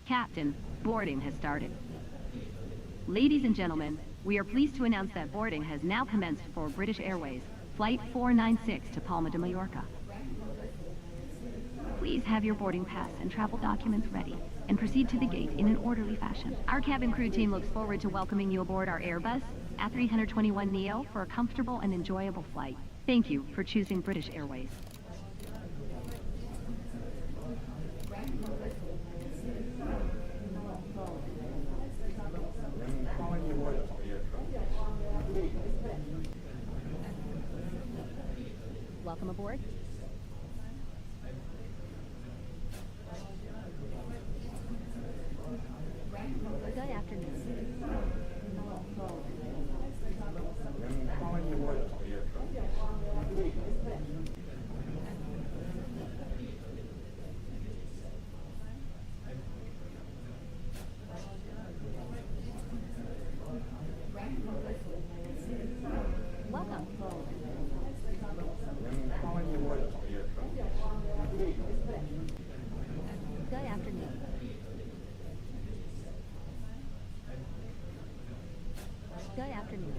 Captain, boarding has started. Ladies and gentlemen, we are pleased to announce that boarding has now commenced for British Airways, Flight 496 to Palma de Mallorca. Please have your boarding pass and travel documents ready, and proceed to the gate in an orderly fashion. Our cabin crew team looks forward to welcoming you aboard our Airbus, A321neo for a comfortable and enjoyable flight. Thank you for choosing British Airways. Welcome aboard. Good afternoon. Welcome. Good afternoon. Good afternoon.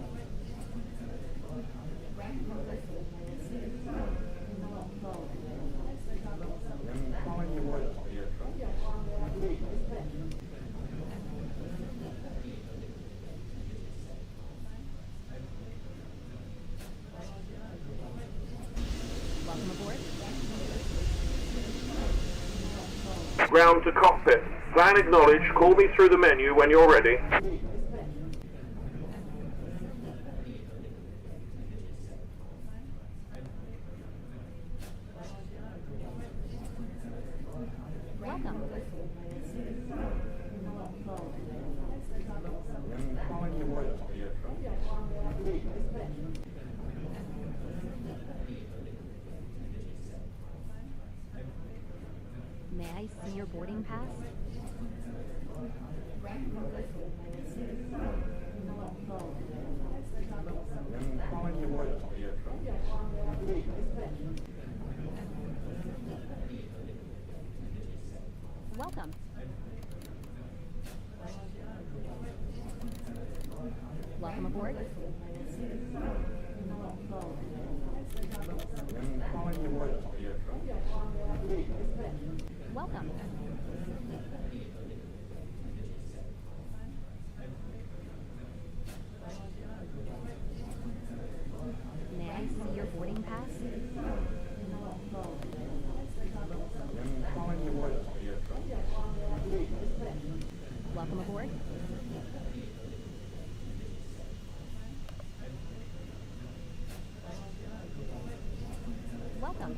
Welcome aboard. Ground to cockpit. Plan acknowledged. Call me through the menu when you're ready. Welcome. May I see your boarding pass? Welcome. Welcome aboard. Welcome. May I see your boarding pass? Welcome aboard. Welcome.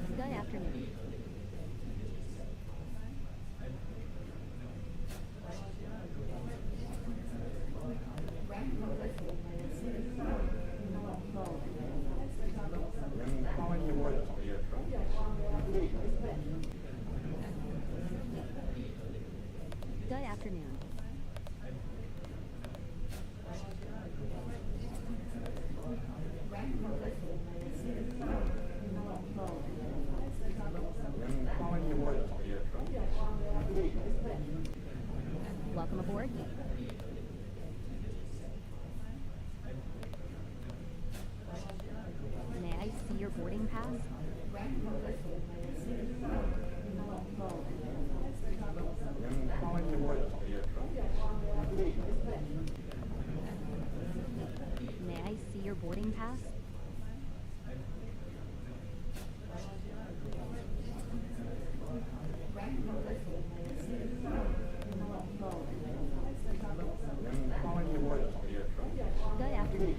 Good afternoon. Good afternoon. Welcome aboard. May I see your boarding pass? May I see your boarding pass? Good afternoon.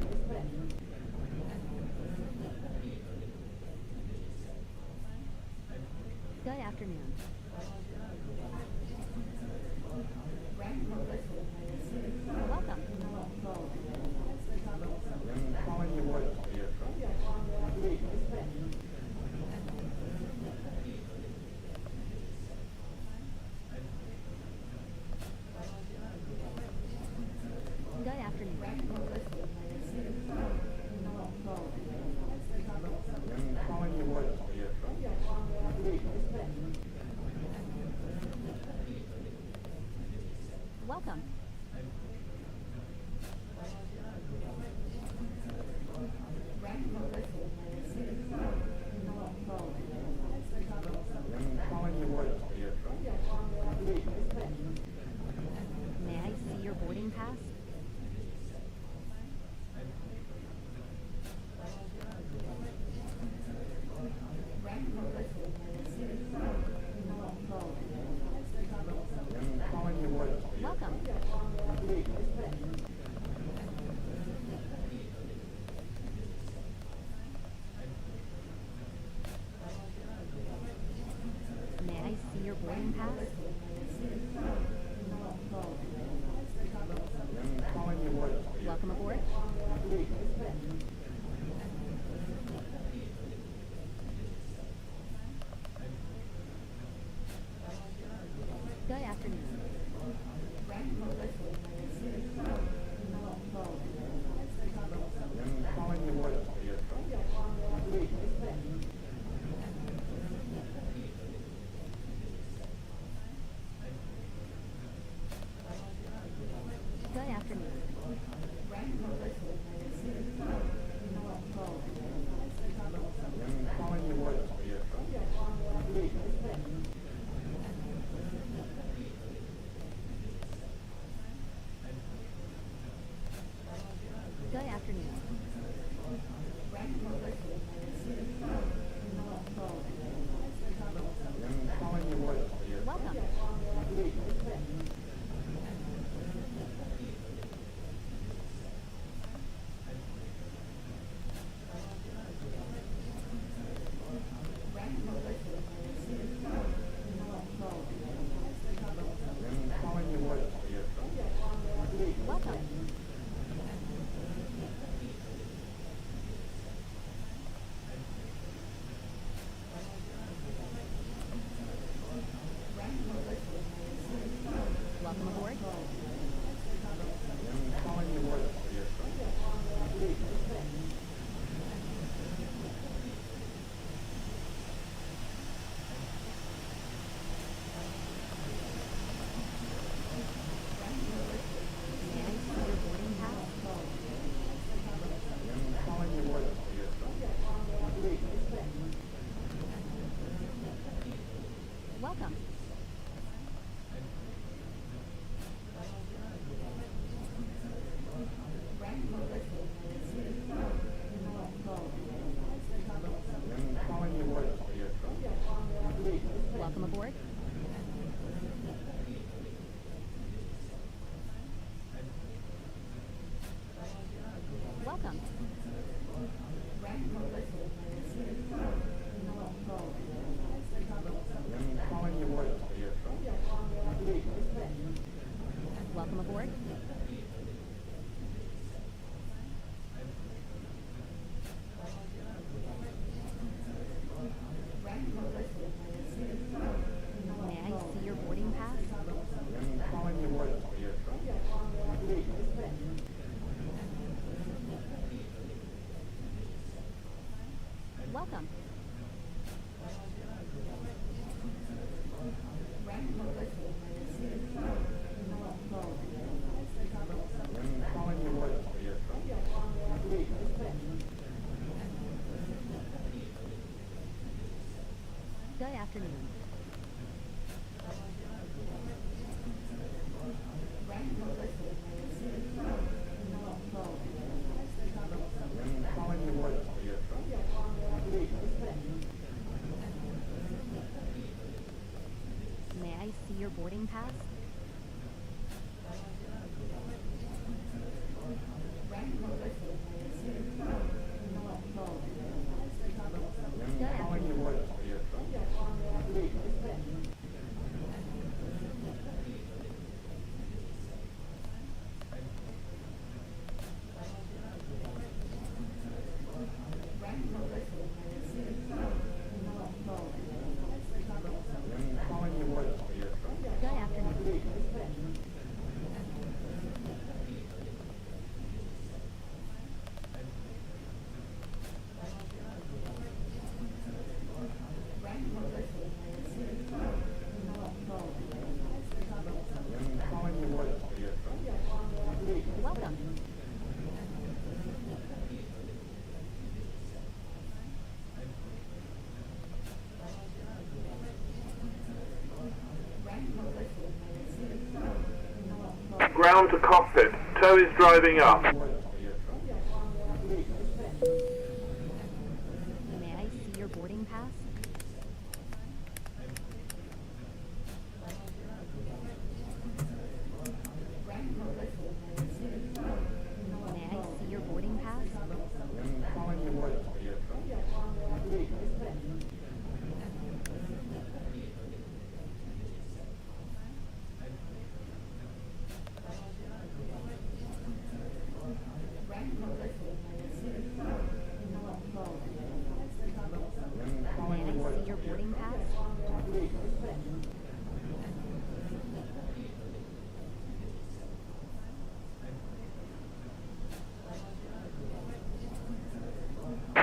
Good afternoon. Welcome. Good afternoon. boarding pass? Welcome aboard. Good afternoon. Good afternoon. Good afternoon. Welcome. Welcome. Welcome aboard. May I see your boarding pass? Welcome. Welcome aboard. Welcome. Welcome aboard. May I see your boarding pass? Welcome. Good afternoon. May I see your boarding pass? Good afternoon. Good afternoon. Welcome. Ground to cockpit. Tow is driving up. May I see your boarding pass? May I see your boarding pass?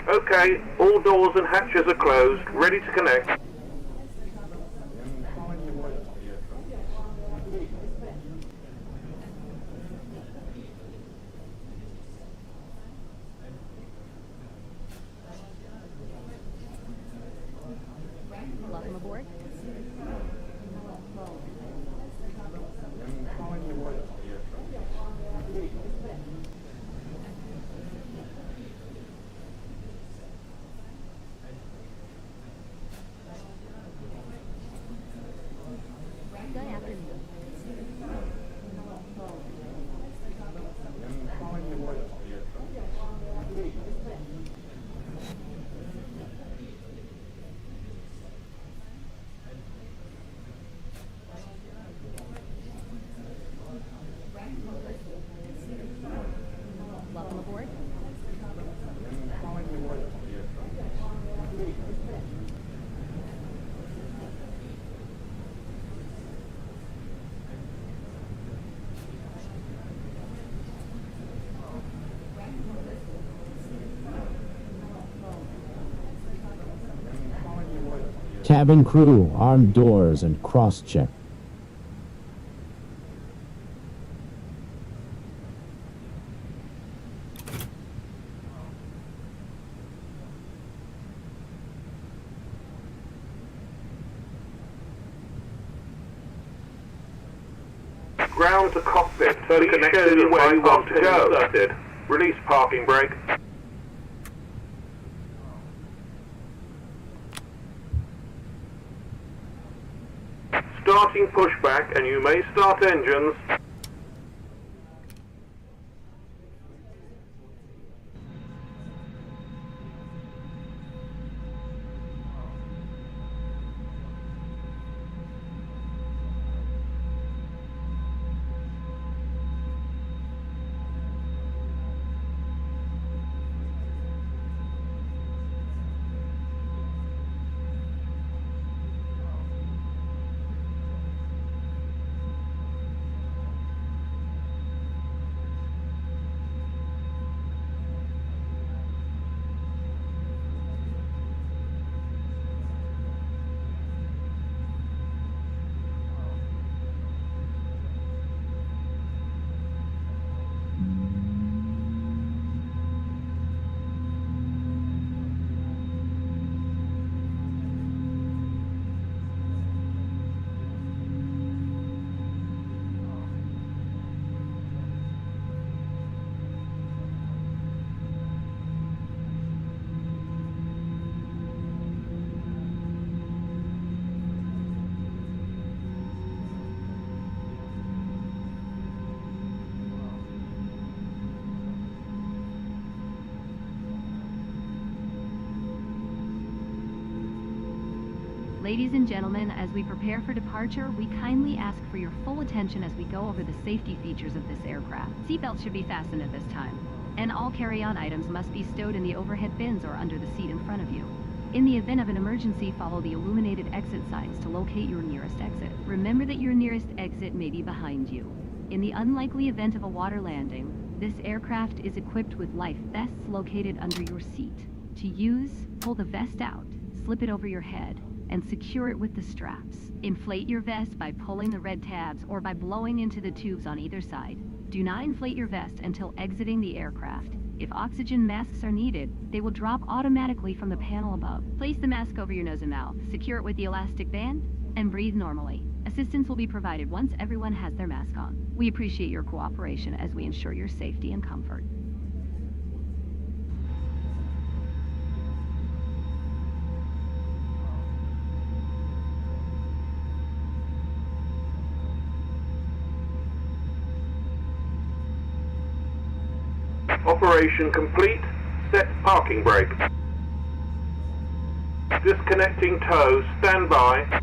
Okay, all doors and hatches are closed, ready to connect. Welcome aboard. Good afternoon. Welcome aboard. Cabin crew, armed doors and cross-check. Ground to cockpit, so connected and where you want to go. Inserted. Release parking brake. Starting pushback, and you may start engines. Ladies and gentlemen, as we prepare for departure, we kindly ask for your full attention as we go over the safety features of this aircraft. Seatbelts should be fastened at this time, and all carry-on items must be stowed in the overhead bins or under the seat in front of you. In the event of an emergency, follow the illuminated exit signs to locate your nearest exit. Remember that your nearest exit may be behind you. In the unlikely event of a water landing, this aircraft is equipped with life vests located under your seat. To use, pull the vest out, slip it over your head, and secure it with the straps. Inflate your vest by pulling the red tabs or by blowing into the tubes on either side. Do not inflate your vest until exiting the aircraft. If oxygen masks are needed, they will drop automatically from the panel above. Place the mask over your nose and mouth, secure it with the elastic band, and breathe normally. Assistance will be provided once everyone has their mask on. We appreciate your cooperation as we ensure your safety and comfort. Operation complete. Set parking brake. Disconnecting tow. Stand by.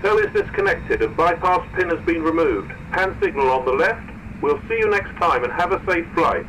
Tow is disconnected and bypass pin has been removed. Hand signal on the left. We'll see you next time and have a safe flight.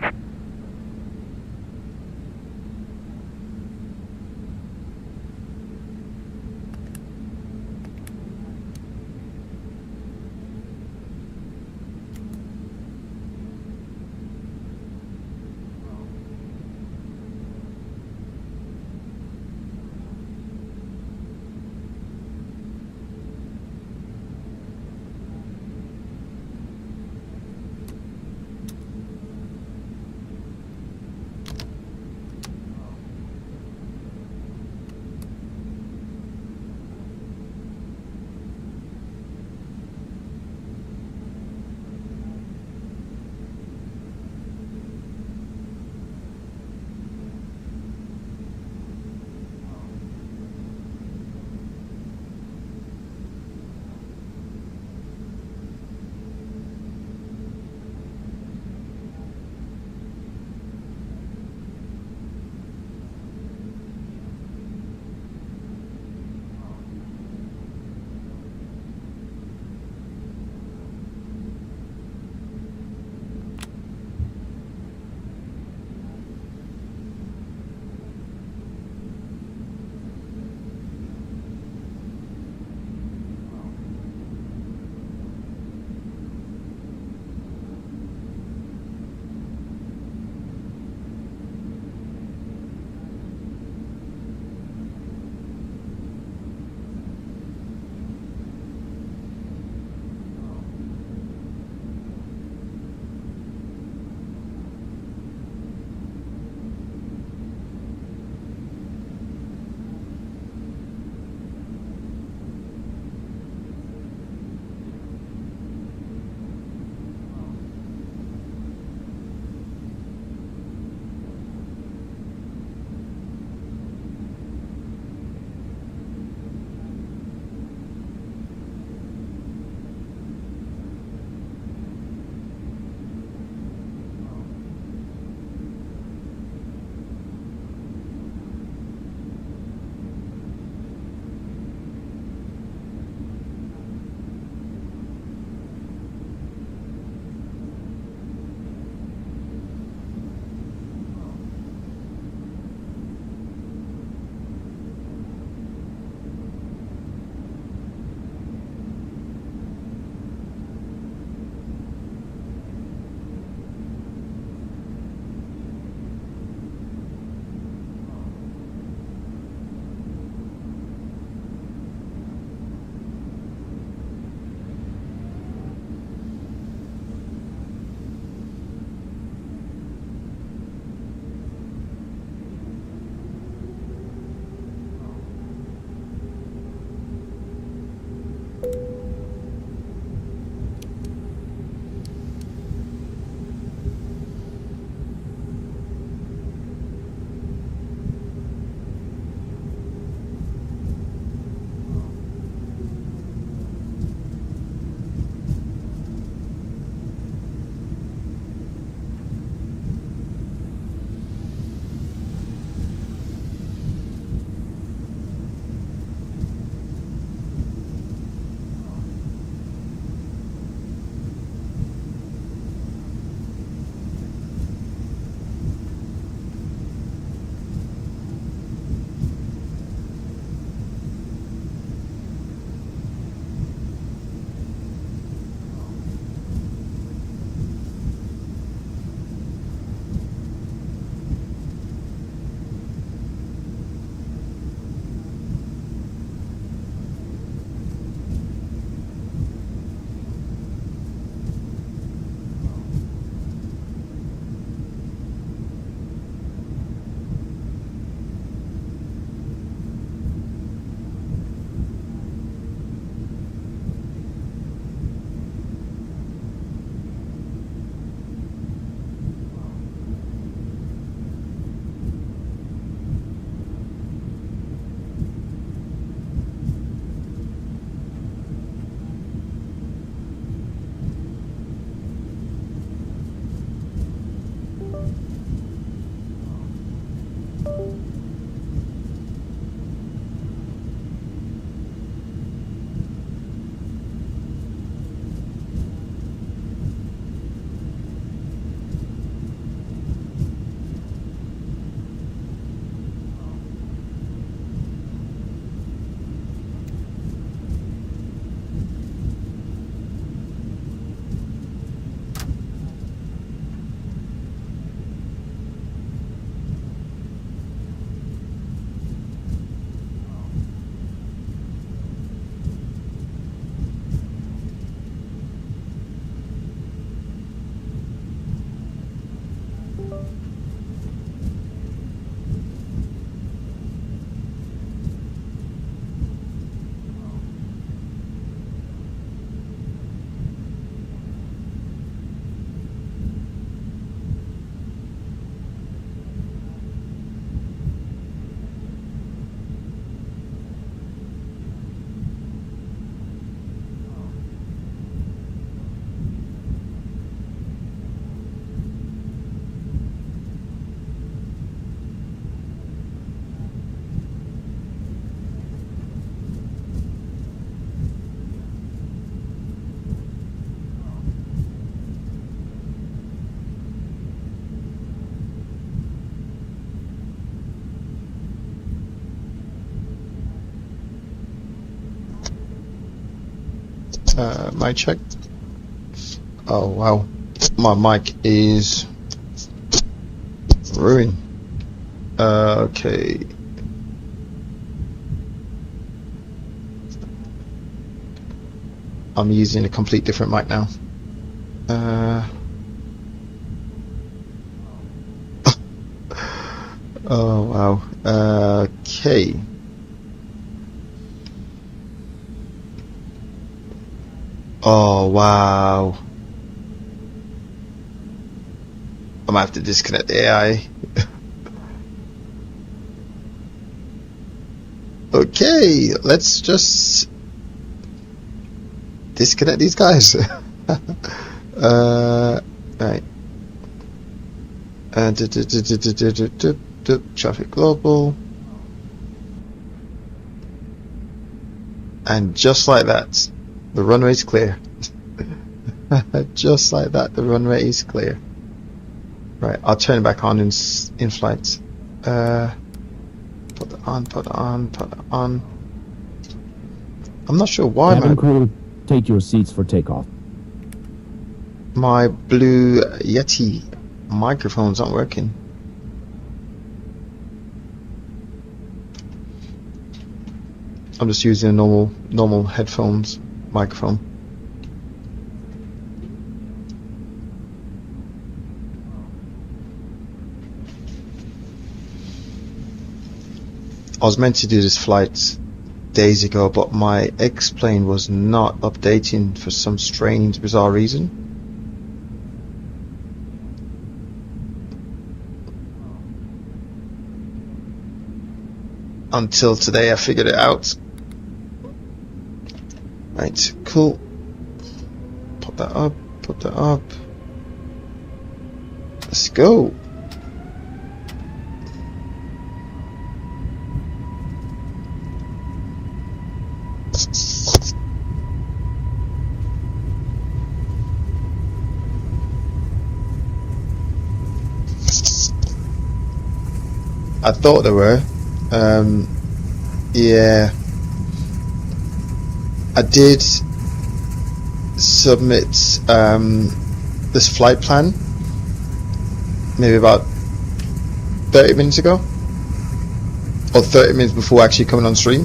Mic check. Oh wow, my mic is ruined. Okay. I'm using a complete different mic now. Oh wow. Okay. Oh wow. I might have to disconnect the AI. Okay, let's just disconnect these guys. Right. Traffic global. And just like that, the runway is clear. Just like that, the runway is clear. Right, I'll turn it back on in flight. Put it on, put it on, put it on. I'm not sure why Cabin crew, take your seats for takeoff. my blue Yeti microphone's not working. I'm just using a normal headphones microphone. I was meant to do this flight days ago, but my Xplane was not updating for some strange, bizarre reason. Until today I figured it out. Right, cool. Put that up, put that up. Let's go. I thought there were. Yeah. I did submit this flight plan maybe about 30 minutes ago, or 30 minutes before actually coming on stream.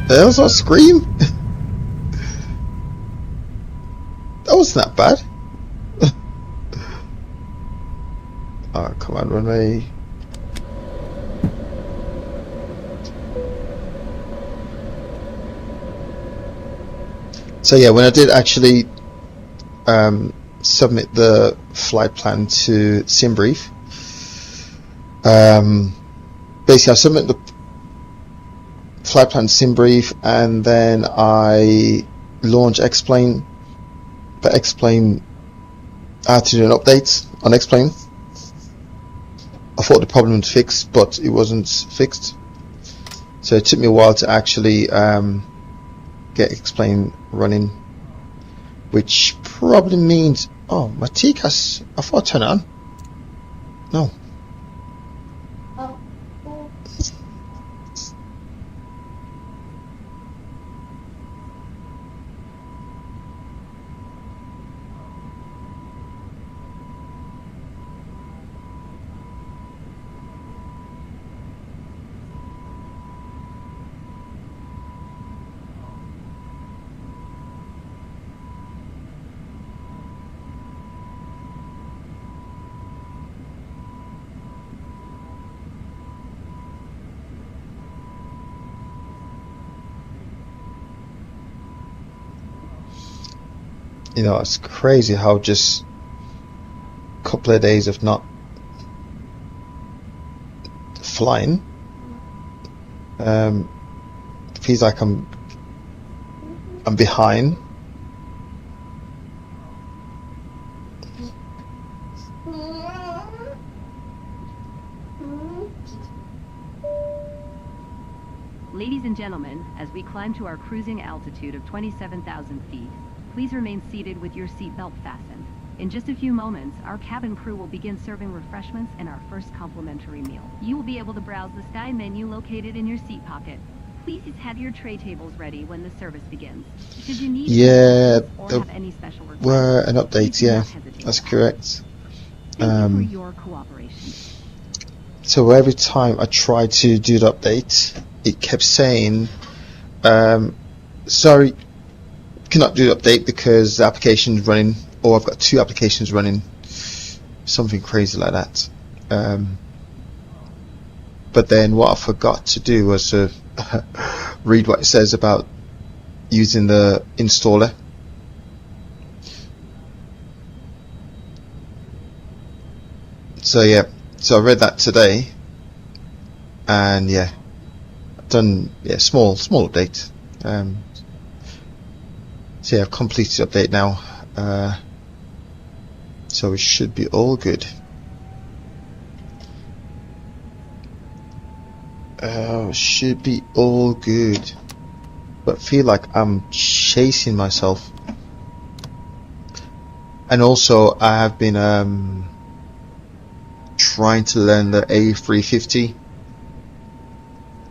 There was a scream. That wasn't that bad. Oh, come on, runway. So yeah, when I did actually submit the flight plan to SimBrief, basically I submit the flight plan to SimBrief, and then I launch Xplane. But Xplane, I had to do an update on Xplane. I thought the problem was fixed, but it wasn't fixed. So it took me a while to actually get Xplane running, which probably means, oh, my TCAS, I thought I turned it on. No. You know, it's crazy how just a couple of days of not flying, feels like I'm behind. Ladies and gentlemen, as we climb to our cruising altitude of 27,000 feet, please remain seated with your seatbelt fastened. In just a few moments, our cabin crew will begin serving refreshments and our first complimentary meal. You will be able to browse the Sky menu located in your seat pocket. Please have your tray tables ready when the service begins. Should you need Yeah, assistance or have any special requests, were an please update, do yeah, not hesitate that's to ask. correct. Thank you for your cooperation. So every time I tried to do the update, it kept saying, sorry, cannot do the update because the application's running, or I've got 2 applications running, something crazy like that. But then what I forgot to do was to read what it says about using the installer. So yeah, so I read that today, and yeah, I've done small update. So yeah, I've completed the update now, so it should be all good. Should be all good, but feel like I'm chasing myself. And also I have been trying to learn the A350.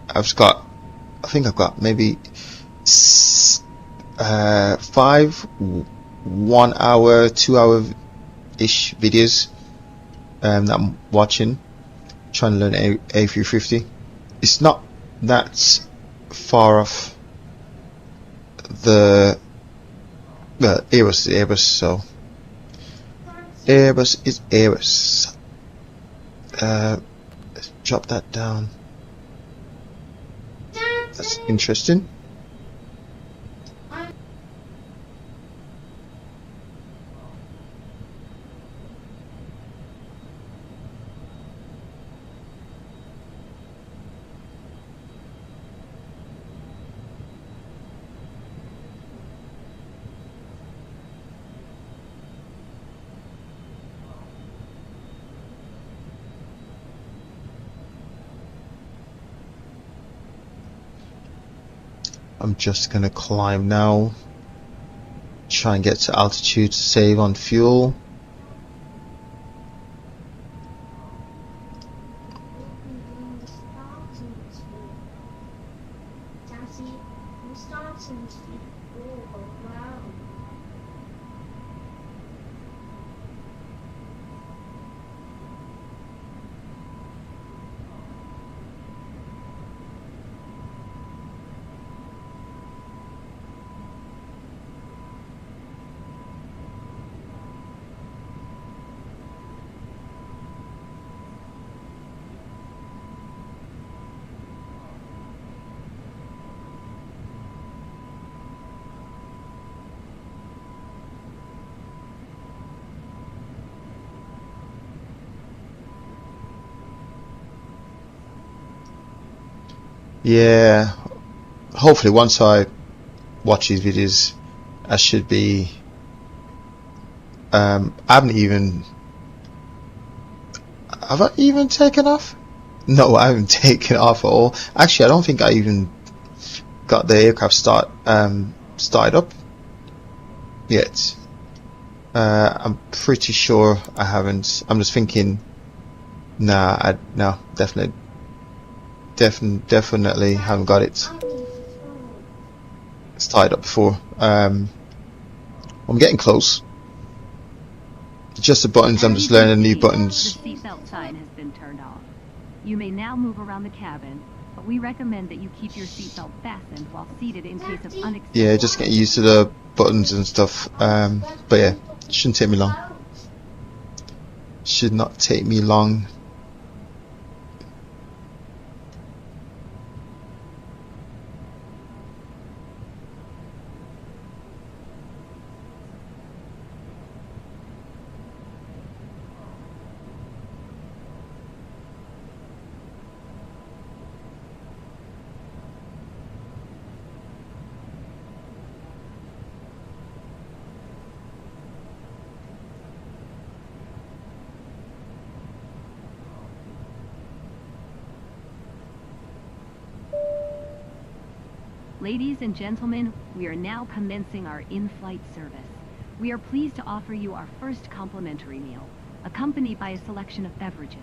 I think I've got maybe 5 1 hour, 2 hour ish videos that I'm watching, trying to learn A350. It's not that far off the Airbus is Airbus, so Airbus is Airbus. Let's drop that down. That's interesting. I'm just gonna climb now, try and get to altitude to save on fuel. Yeah, hopefully once I watch these videos, I should be. I haven't even. Have I even taken off? No, I haven't taken off at all. Actually, I don't think I even got the aircraft started up yet. I'm pretty sure I haven't. I'm just thinking. Nah, no, definitely haven't got it started up before. I'm getting close. Just the buttons. I'm just learning new buttons. The seatbelt sign has been turned off. You may now move around the cabin, but we recommend that you keep your seatbelt fastened while seated in case of unexpected. Yeah, just getting used to the buttons and stuff. But yeah, it shouldn't take me long. Should not take me long. Ladies and gentlemen, we are now commencing our in-flight service. We are pleased to offer you our first complimentary meal, accompanied by a selection of beverages.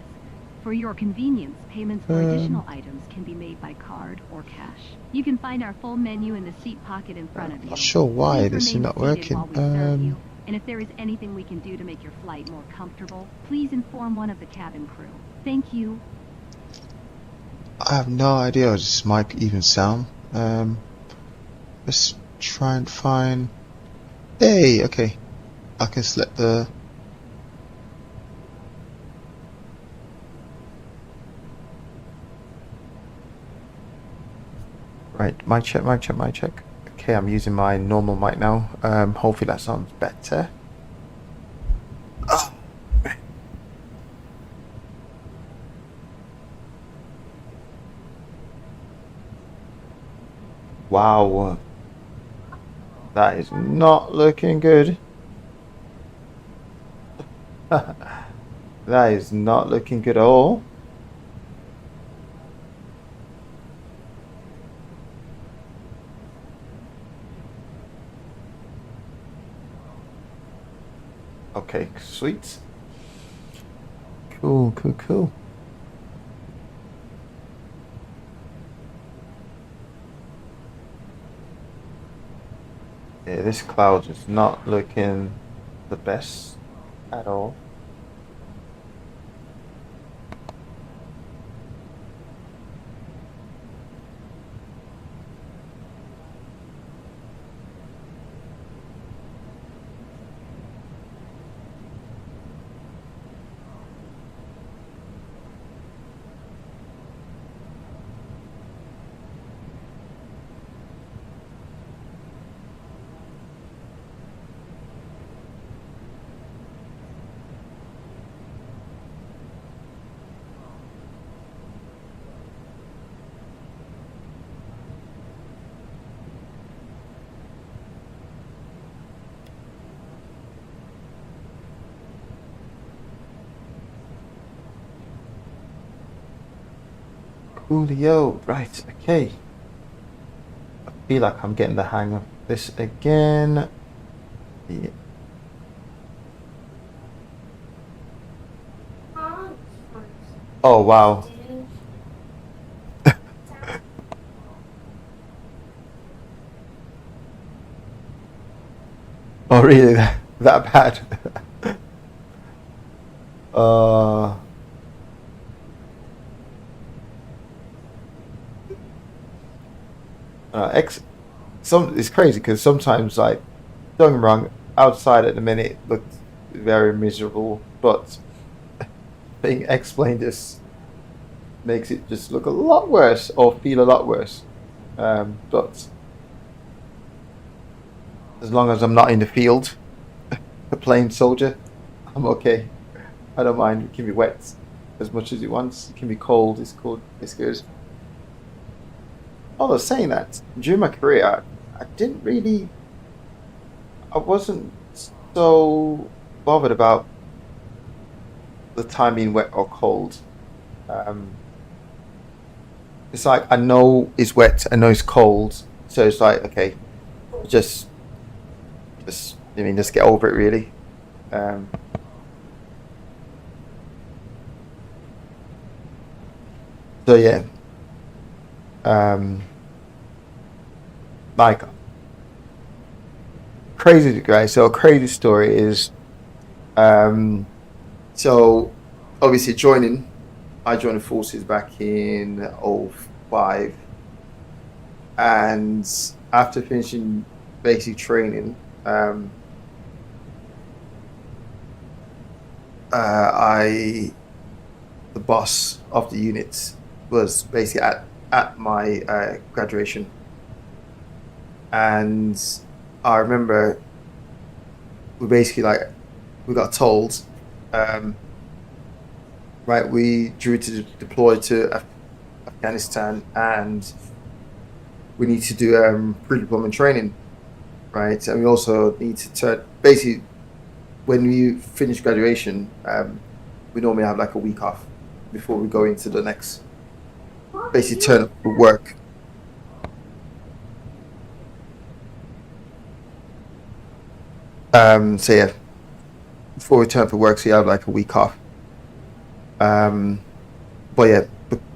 For your convenience, payments for additional items can be made by card or cash. You can find our full menu in the seat pocket in front of you. Not sure why Please this is remain not seated working. while we serve you. And if there is anything we can do to make your flight more comfortable, please inform one of the cabin crew. Thank you. I have no idea how this mic even sound. Let's try and find. Hey, okay. I can select the. Right, mic check, mic check, mic check. Okay, I'm using my normal mic now. Hopefully that sounds better. Oh. Wow, that is not looking good. That is not looking good at all. Okay, sweet. Cool, cool, cool. Yeah, this cloud is not looking the best at all. Coolio, right, okay. I feel like I'm getting the hang of this again. Yeah. Oh wow. Oh really? That bad? It's crazy because sometimes, like, don't get me wrong, outside at the minute it looked very miserable, but being explained this makes it just look a lot worse or feel a lot worse. But as long as I'm not in the field, a plain soldier, I'm okay. I don't mind. It can be wet as much as it wants. It can be cold. It's cold. It's good. Although saying that, during my career, I wasn't so bothered about the time being wet or cold. It's like, I know it's wet, I know it's cold, so it's like, okay, just get over it, really. So yeah, like, crazy guys. So a crazy story is, so obviously I joined the forces back in 2005, and after finishing basic training, the boss of the unit was basically at my graduation, and I remember we got told, right, we due to deploy to Afghanistan, and we need to do pre-deployment training, right? And we also need to basically, when we finish graduation, we normally have like a week off before we go into the next, basically turn up for work. So yeah, before we turn up for work, so you have like a week off. but yeah,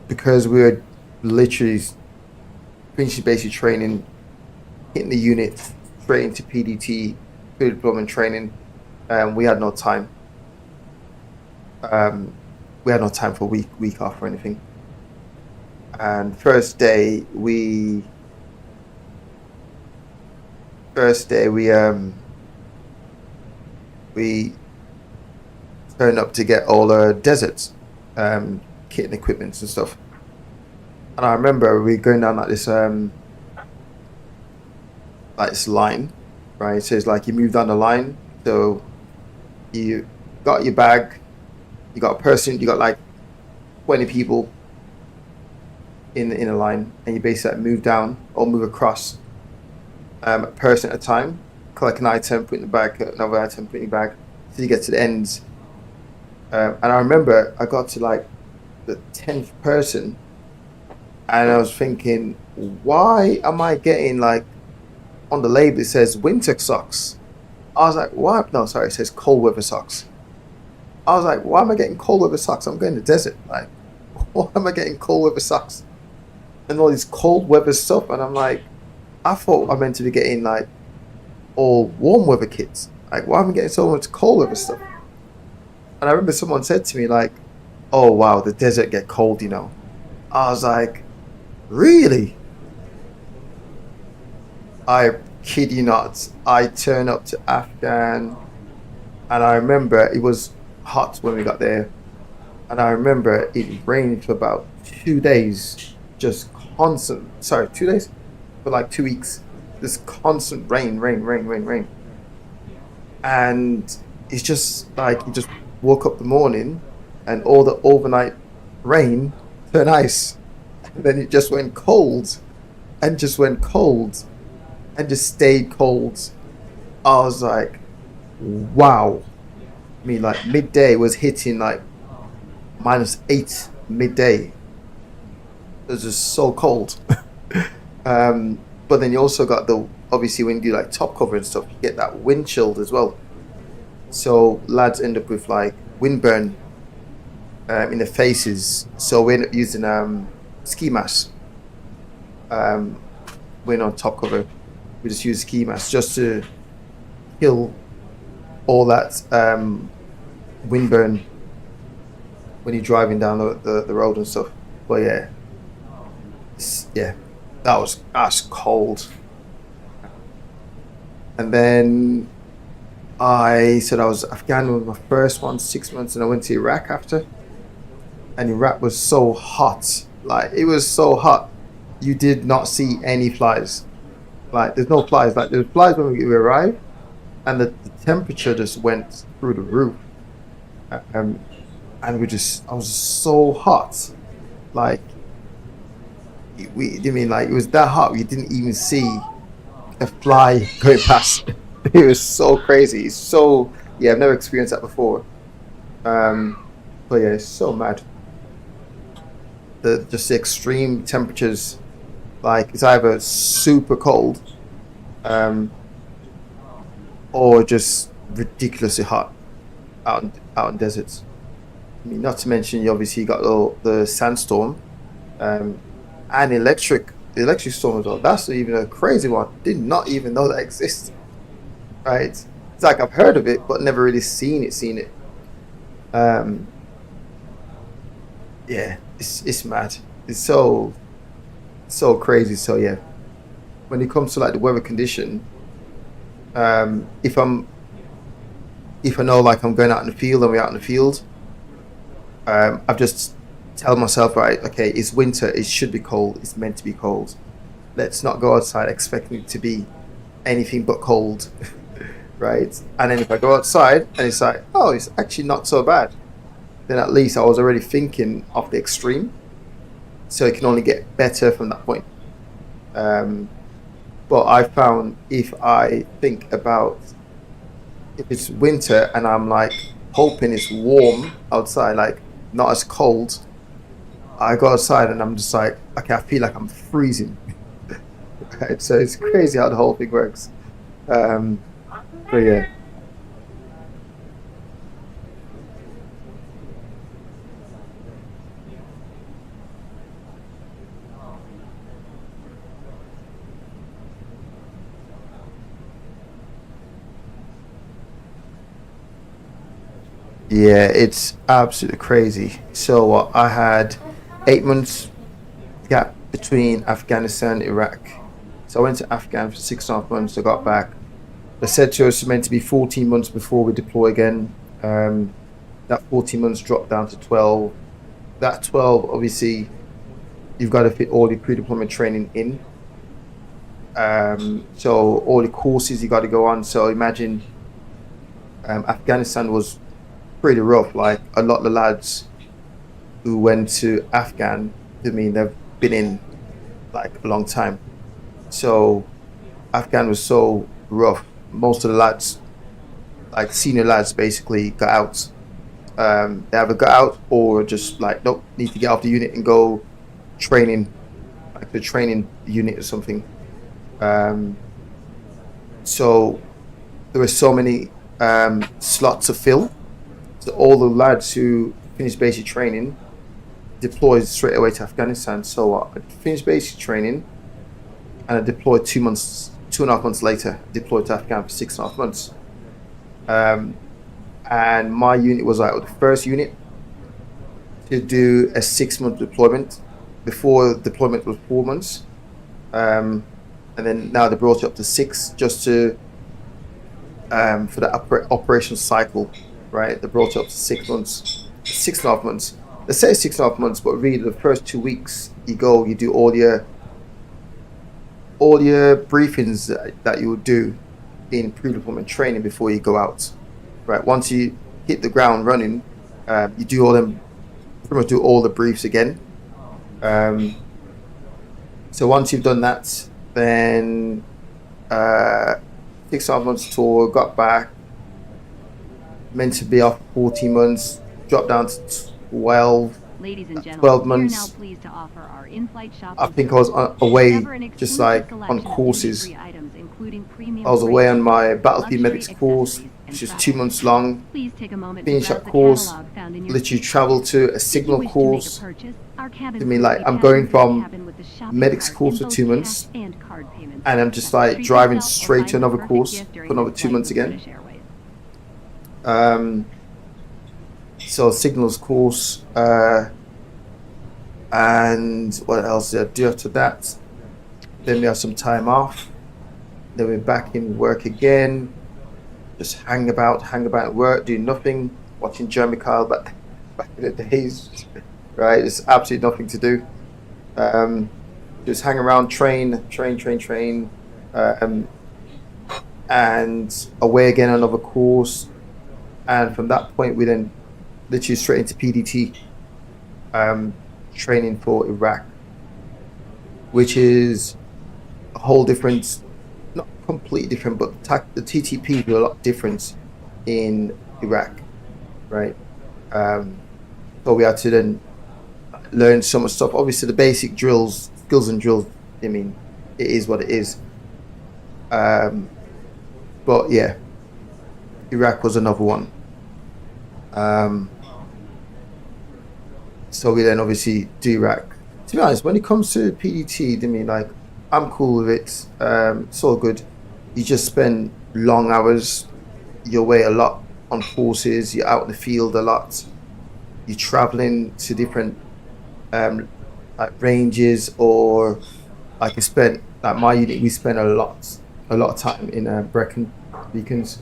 because we were literally finishing basic training, hitting the unit straight into PDT, field deployment training, we had no time. We had no time for a week off or anything. And first day we turned up to get all the deserts, kit and equipment and stuff. And I remember we going down like this line, right? So it's like you move down the line. So you got your bag, you got a person, you got like 20 people in a line, and you basically move down or move across, a person at a time, collect an item, put in the bag, another item, put in your bag, so you get to the ends. And I remember I got to like the 10th person, and I was thinking, why am I getting like, on the label it says winter socks? I was like, why? No, sorry, it says cold weather socks. I was like, why am I getting cold weather socks? I'm going to the desert. Like, why am I getting cold weather socks and all this cold weather stuff? And I'm like, I thought I meant to be getting like all warm weather kits. Like, why am I getting so much cold weather stuff? And I remember someone said to me like, oh wow, the desert get cold, you know. I was like, really? I kid you not, I turned up to Afghan, and I remember it was hot when we got there, and I remember it rained for about 2 days, just constant, 2 days? For like 2 weeks, this constant rain. And it's just like, you just woke up the morning and all the overnight rain turned ice, and then it just went cold and just went cold and just stayed cold. I was like, wow. I mean, like midday was hitting like -8 midday. It was just so cold. But then you also got obviously when you do like top cover and stuff, you get that wind chilled as well. So lads end up with like windburn in their faces. So we end up using ski masks. When on top cover, we just use ski masks just to kill all that windburn when you're driving down the road and stuff. But yeah, that was cold. And then I said I was Afghan with my first one, 6 months, and I went to Iraq after. And Iraq was so hot, like it was so hot, you did not see any flies. Like there's no flies. Like there's flies when we arrived, and the temperature just went through the roof. And I was just so hot, like it was that hot we didn't even see a fly going past. It was so crazy. So yeah, I've never experienced that before. But yeah, it's so mad. Just the extreme temperatures, like it's either super cold, or just ridiculously hot out in deserts. I mean, not to mention you obviously got the sandstorm, and electric storm as well. That's even a crazy one. Did not even know that exists. Right? It's like I've heard of it, but never really seen it. Yeah, it's mad. It's so crazy. So yeah, when it comes to like the weather condition, if I know like I'm going out in the field and we're out in the field, I've just tell myself, right, okay, it's winter, it should be cold, it's meant to be cold. Let's not go outside expecting it to be anything but cold. Right? And then if I go outside and it's like, oh, it's actually not so bad, then at least I was already thinking of the extreme, so it can only get better from that point. But I found if I think about if it's winter and I'm like hoping it's warm outside, like not as cold, I go outside and I'm just like, okay, I feel like I'm freezing. Right? So it's crazy how the whole thing works. But yeah. Yeah, it's absolutely crazy. So I had 8 months gap between Afghanistan and Iraq. So I went to Afghan for 6.5 months. I got back. They said to us it's meant to be 14 months before we deploy again. That 14 months dropped down to 12. That 12, obviously, you've got to fit all your pre-deployment training in. So all the courses you got to go on. So imagine Afghanistan was pretty rough. Like a lot of the lads who went to Afghan, I mean, they've been in like a long time. So Afghan was so rough. Most of the lads, like senior lads, basically got out. They either got out or just like, nope, need to get off the unit and go training, like the training unit or something. So there were so many slots to fill. So all the lads who finished basic training deployed straight away to Afghanistan. So I finished basic training and I deployed 2.5 months later, deployed to Afghan for 6.5 months. And my unit was like the first unit to do a 6-month deployment. Before deployment was 4 months. And then now they brought it up to 6 just to for the operational cycle, right? They brought it up to 6 months, 6.5 months. They say 6.5 months, but really the first 2 weeks you do all your briefings that you would do in pre-deployment training before you go out, right? Once you hit the ground running, you do pretty much do all the briefs again. So once you've done that, then 6.5 months tour, got back, meant to be off 14 months, dropped down to 12. Ladies and gentlemen, 12 months. we are now pleased to offer our in-flight shopping I think I was away, service. just like Cover an on exclusive courses. industry items, including premium I was away on my fragrances, Battlefield luxury Medics course, accessories, and which is travel. 2 months long. Please take a moment Finish to that browse the course, catalog found in your literally travel to a If signal you wish course. to make a purchase, our cabin I mean, crew like, will be I'm going passing through the from cabin with the shopping medics cart course in for both 2 cash months, and card payments. and I'm just That's like treat driving yourself or straight find to the another perfect course gift during for another this 2 flight months with again. British Airways. So signals course, and what else did I do after that? Then we have some time off. Then we're back in work again. Just hang about at work, do nothing, watching Jeremy Kyle back in the days, right? It's absolutely nothing to do. Just hang around, train, and away again on another course. And from that point, we then literally straight into PDT, training for Iraq, which is a whole different, not completely different, but the TTP do a lot different in Iraq, right? So we had to then learn so much stuff. Obviously, the basic drills, skills and drills, I mean, it is what it is. But yeah, Iraq was another one. So we then obviously do Iraq. To be honest, when it comes to PDT, I mean, like, I'm cool with it. It's all good. You just spend long hours. You're away a lot on courses. You're out in the field a lot. You're traveling to different like ranges, or like my unit, we spent a lot of time in Brecon Beacons.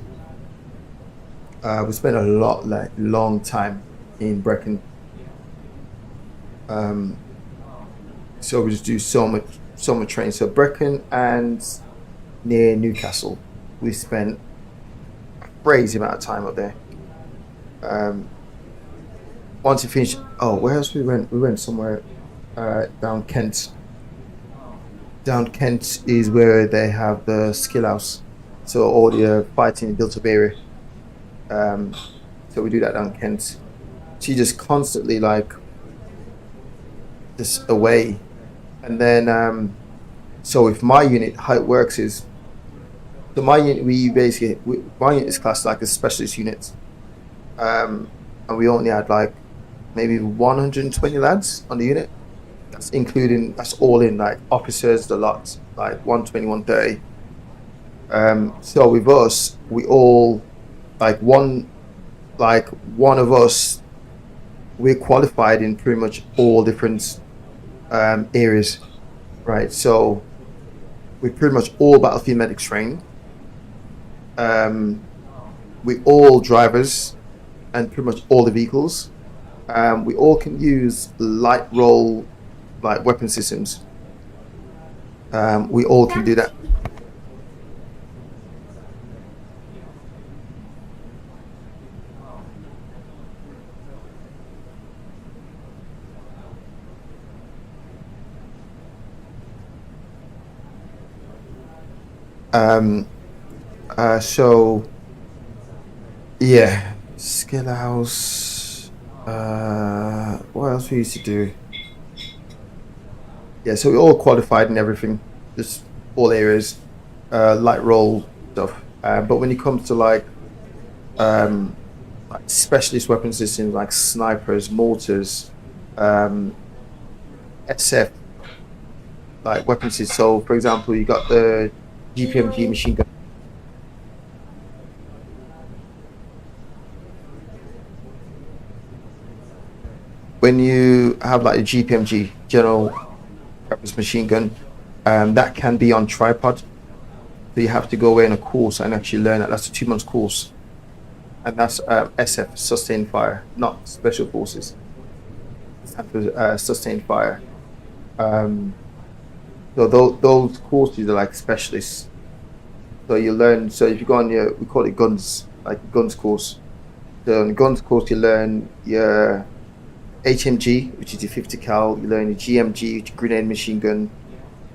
We spent a long time in Brecon. So we just do so much training. So Brecon and near Newcastle, we spent a crazy amount of time up there. Once we finished, where else we went? We went somewhere down Kent. Down Kent is where they have the skill house. So all the fighting built up area. So we do that down Kent. So you just constantly like just away. And then so with my unit, how it works is, so my unit, my unit is classed like a specialist unit, and we only had like maybe 120 lads on the unit. That's all in, like officers, the lot, like 120, 130. So with us, we all, like one like one of us, we're qualified in pretty much all different areas, right? So we're pretty much all battlefield medics trained. We all drivers and pretty much all the vehicles. We all can use light roll like weapon systems. We all can do that. So yeah, skill house. What else we used to do? Yeah, so we're all qualified in everything, just all areas, light roll stuff. But when it comes to like specialist weapon systems like snipers, mortars, SF, like weapon systems. So, for example, you got the GPMG machine gun. When you have like a GPMG, general purpose machine gun, that can be on tripod. So you have to go away on a course and actually learn that. That's a 2 months course, and that's SF, sustained fire, not special forces. Sustained fire. So those courses are like specialists. So you learn. So if you go on your, we call it guns, like guns course. So on the guns course, you learn your HMG, which is your 50 cal. You learn your GMG, which is grenade machine gun.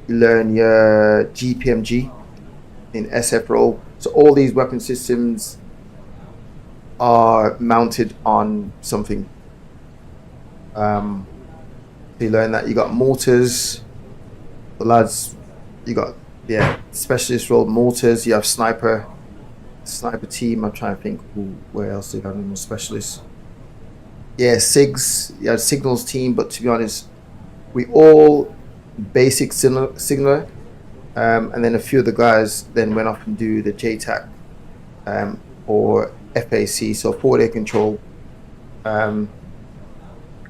You learn your GPMG in SF role. So all these weapon systems are mounted on something. So you learn that. You got mortars. The lads, you got specialist role mortars. You have sniper team. I'm trying to think where else do you have more specialists. Yeah, SIGs. You have signals team, but to be honest, we all basic signaler, and then a few of the guys then went off and do the JTAC or FAC, so forward air control. Quite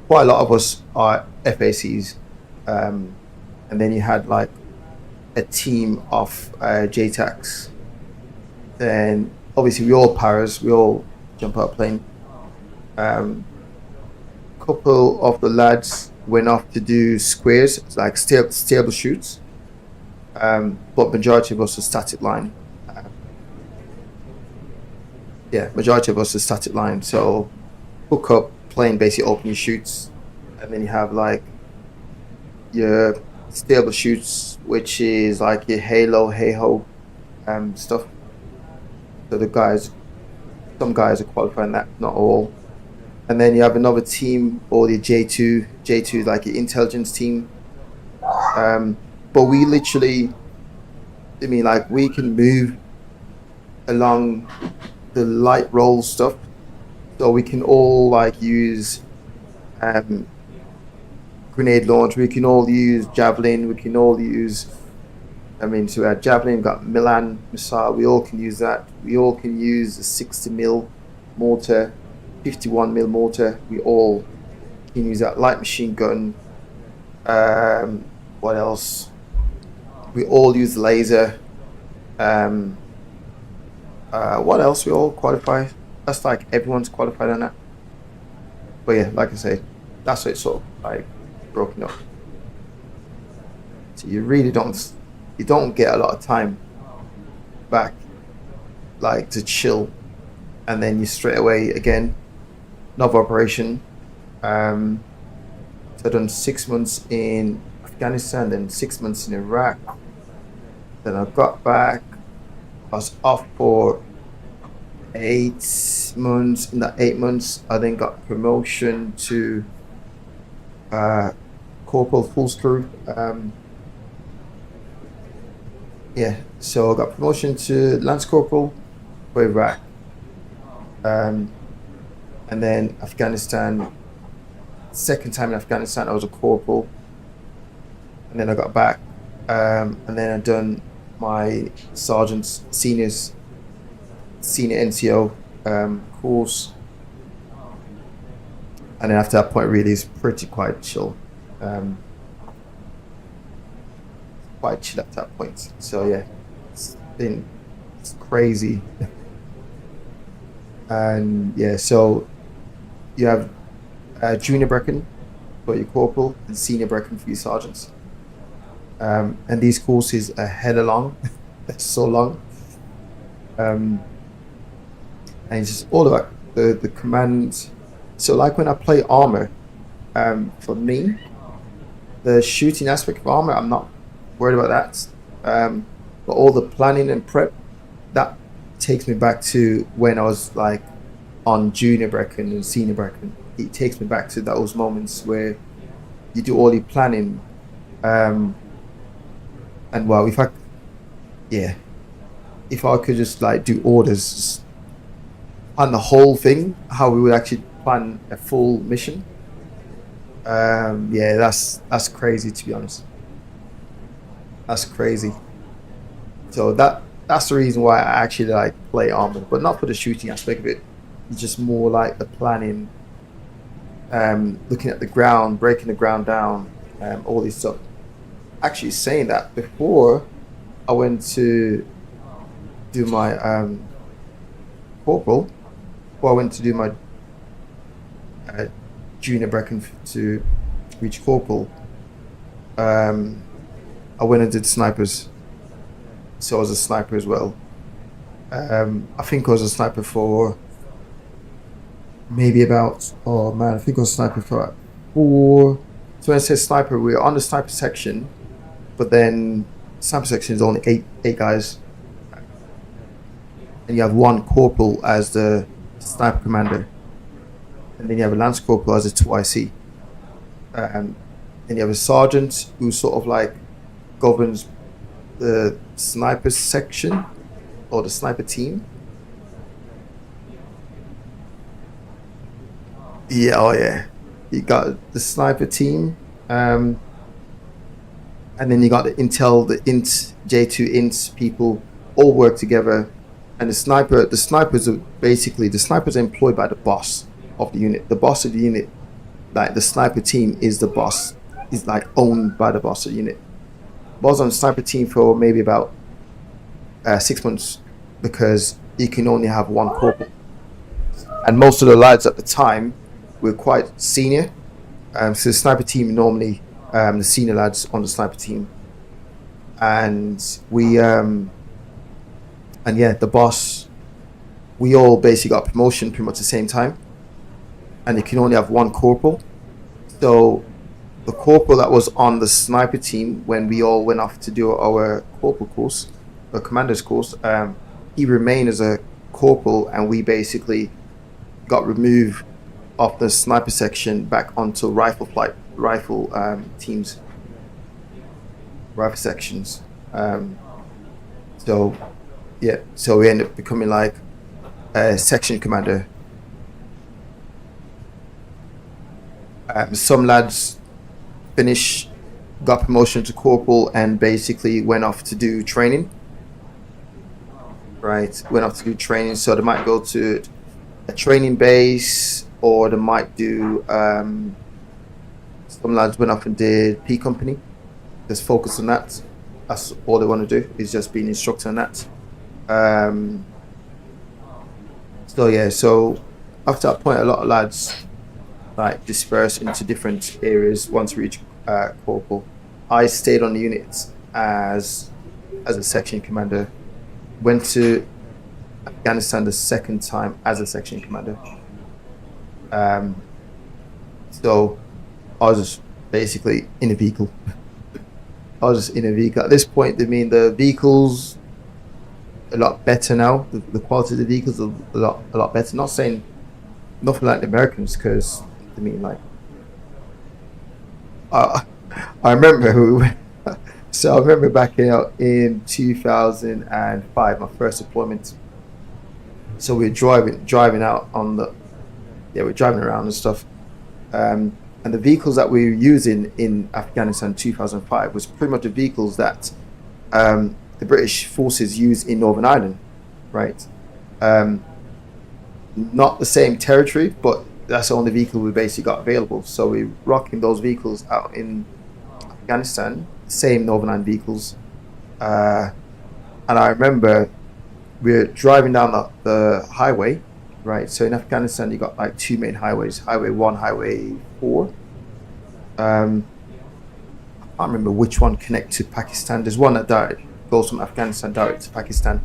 a lot of us are FACs, and then you had like a team of JTACs. Then obviously we all paras, we all jump out plane. Couple of the lads went off to do squares, like stable shoots, but majority of us are static line. Majority of us are static line. So hook up, plane basically open your shoots, and then you have like your stable shoots, which is like your halo, hey-ho stuff. So the guys, some guys are qualifying that, not all. And then you have another team, or the J2 like your intelligence team. But we literally, I mean, like we can move along the light roll stuff. So we can all like use grenade launch. We can all use javelin. We can all use, I mean, so we had javelin, got Milan missile. We all can use that. We all can use a 60mm mortar. 51mm mortar, we all can use that. Light machine gun. What else? We all use laser. What else? We all qualify. That's like everyone's qualified on that. But yeah, like I say, that's what it's sort of like broken up. So you really don't get a lot of time back, like to chill, and then you straight away again. Another operation. So I've done 6 months in Afghanistan, then 6 months in Iraq. Then I got back. I was off for 8 months. In that 8 months, I then got promotion to corporal full screw. So I got promotion to lance corporal for Iraq. And then Afghanistan, second time in Afghanistan, I was a corporal. And then I got back, and then I done my sergeant's senior NCO course. and then after that point, really, it's pretty quite chill. Quite chill at that point. So yeah, it's crazy. And yeah, so you have junior Brecken for your corporal and senior Brecken for your sergeants. And these courses are hella long. They're so long. And it's just all about the command. So like when I play Arma, for me, the shooting aspect of Arma, I'm not worried about that. But all the planning and prep, that takes me back to when I was like on junior Brecken and senior Brecken. It takes me back to those moments where you do all your planning. And well, if I could just like do orders on the whole thing, how we would actually plan a full mission. Yeah, that's crazy, to be honest. That's crazy. So that's the reason why I actually like play Arma, but not for the shooting aspect of it. It's just more like the planning, looking at the ground, breaking the ground down, all this stuff. Actually, saying that, before I went to do my corporal, before I went to do my junior Brecken to reach corporal, I went and did snipers. So I was a sniper as well. I think I was a sniper for maybe about, I think I was a sniper for 4. So when I say sniper, we were on the sniper section, but then sniper section is only eight guys. And you have one corporal as the sniper commander. And then you have a lance corporal as a 2IC. And you have a sergeant who sort of like governs the sniper section or the sniper team. Yeah, oh yeah. You got the sniper team, and then you got the intel, the int, J2 ints people all work together. And the snipers are basically, the snipers are employed by the boss of the unit. The boss of the unit, like the sniper team is the boss, is like owned by the boss of the unit. I was on the sniper team for maybe about 6 months, because you can only have one corporal. And most of the lads at the time were quite senior. So the sniper team normally, the senior lads on the sniper team. And we, and yeah, the boss, we all basically got promotion pretty much at the same time. And you can only have one corporal. So the corporal that was on the sniper team when we all went off to do our corporal course, the commander's course, he remained as a corporal, and we basically got removed off the sniper section back onto rifle teams, rifle sections. So yeah, so we ended up becoming like a section commander. Some lads got promotion to corporal and basically went off to do training. Right, went off to do training. So they might go to a training base, or they might do. Some lads went off and did P company. Just focus on that. That's all they want to do, is just be an instructor on that. So yeah, so after that point, a lot of lads like dispersed into different areas once we reached corporal. I stayed on the unit as a section commander. Went to Afghanistan the second time as a section commander. So I was just basically in a vehicle. I was just in a vehicle. At this point, I mean, the vehicles a lot better now. The quality of the vehicles are a lot better. Not saying nothing like the Americans, because I mean, like, I remember so I remember back in 2005, my first deployment. So we're driving out on we're driving around and stuff. And the vehicles that we were using in Afghanistan 2005 was pretty much the vehicles that the British forces use in Northern Ireland, right? Not the same territory, but that's the only vehicle we basically got available. So we're rocking those vehicles out in Afghanistan, same Northern Line vehicles. And I remember we're driving down the highway, right? So in Afghanistan, you got like 2 main highways, Highway 1, Highway 4. I can't remember which one connect to Pakistan. There's one that goes from Afghanistan direct to Pakistan.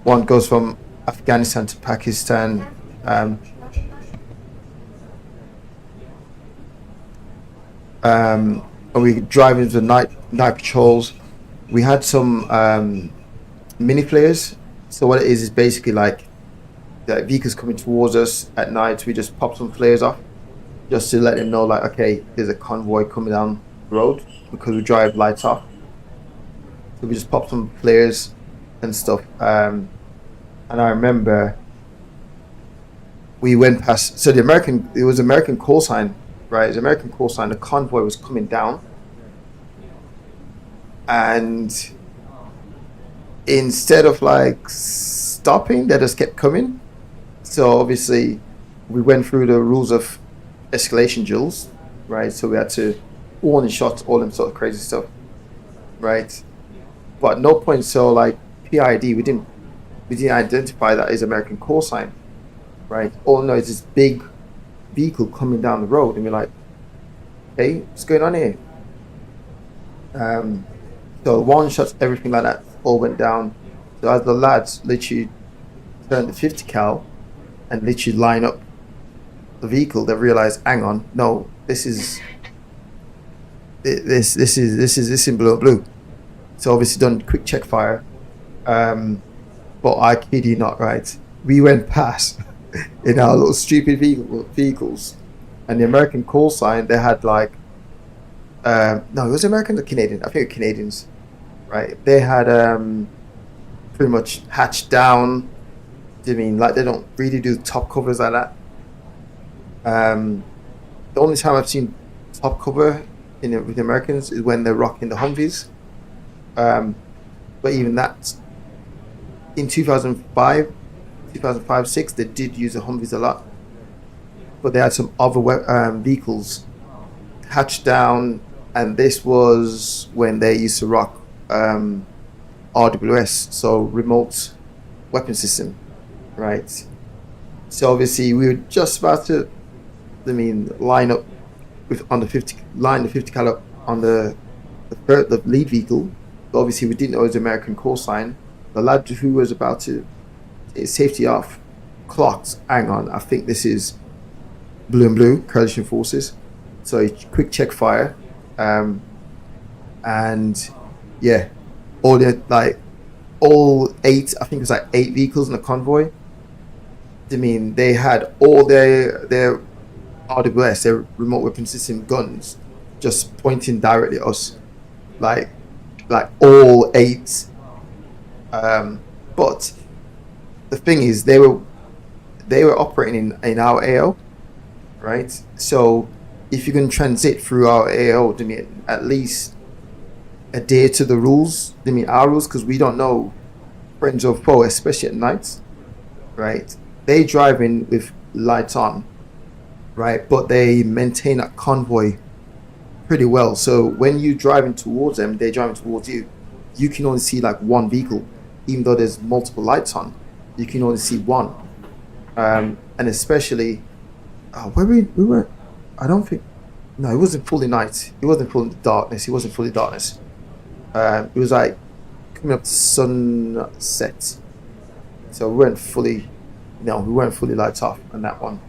One goes from Afghanistan to Pakistan. And we drive into the night patrols. We had some mini flares. So what it is basically like the vehicles coming towards us at night. We just pop some flares off just to let them know, like, okay, there's a convoy coming down the road, because we drive lights off. So we just pop some flares and stuff. And I remember we went past, so it was American call sign, right? It was American call sign. The convoy was coming down, and instead of like stopping, they just kept coming. So obviously we went through the rules of escalation drills, right? So we had to warning shots, all them sort of crazy stuff, right? But no point, so like PID, we didn't identify that as American call sign, right? All I know is this big vehicle coming down the road, and we're like, hey, what's going on here? So warning shots, everything like that, all went down. So as the lads literally turned the 50 cal and literally line up the vehicle, they realized, hang on, no, this is in blue. So obviously done quick check fire. But I kid you not, right? We went past in our little stupid vehicles, and the American call sign, they had like, no, it was American or Canadian? I think Canadians, right? They had pretty much hatched down. I mean, like, they don't really do top covers like that. The only time I've seen top cover with the Americans is when they're rocking the Humvees. But even that, in 2005, 6, they did use the Humvees a lot. But they had some other vehicles hatched down, and this was when they used to rock RWS, so remote weapon system, right? So obviously we were just about to, line up on the 50 cal up on the lead vehicle. But obviously we didn't know it was American call sign. The lad who was about to take safety off clocked, hang on, I think this is blue and blue coalition forces. So quick check fire, and yeah, all 8, I think it was like 8 vehicles in the convoy. They had all their RWS, their remote weapon system guns, just pointing directly at us, like all 8. But the thing is, they were operating in our AO, right? So if you can transit through our AO, at least adhere to the rules. Our rules, because we don't know friends or foe, especially at night, right? They drive in with lights on, right? But they maintain that convoy pretty well. So when you're driving towards them, they're driving towards you. You can only see like one vehicle, even though there's multiple lights on. You can only see one, and especially where we were. I don't think. No, it wasn't fully night. It wasn't fully darkness. It wasn't fully darkness. It was like coming up to sunset. So we weren't fully lights off on that one.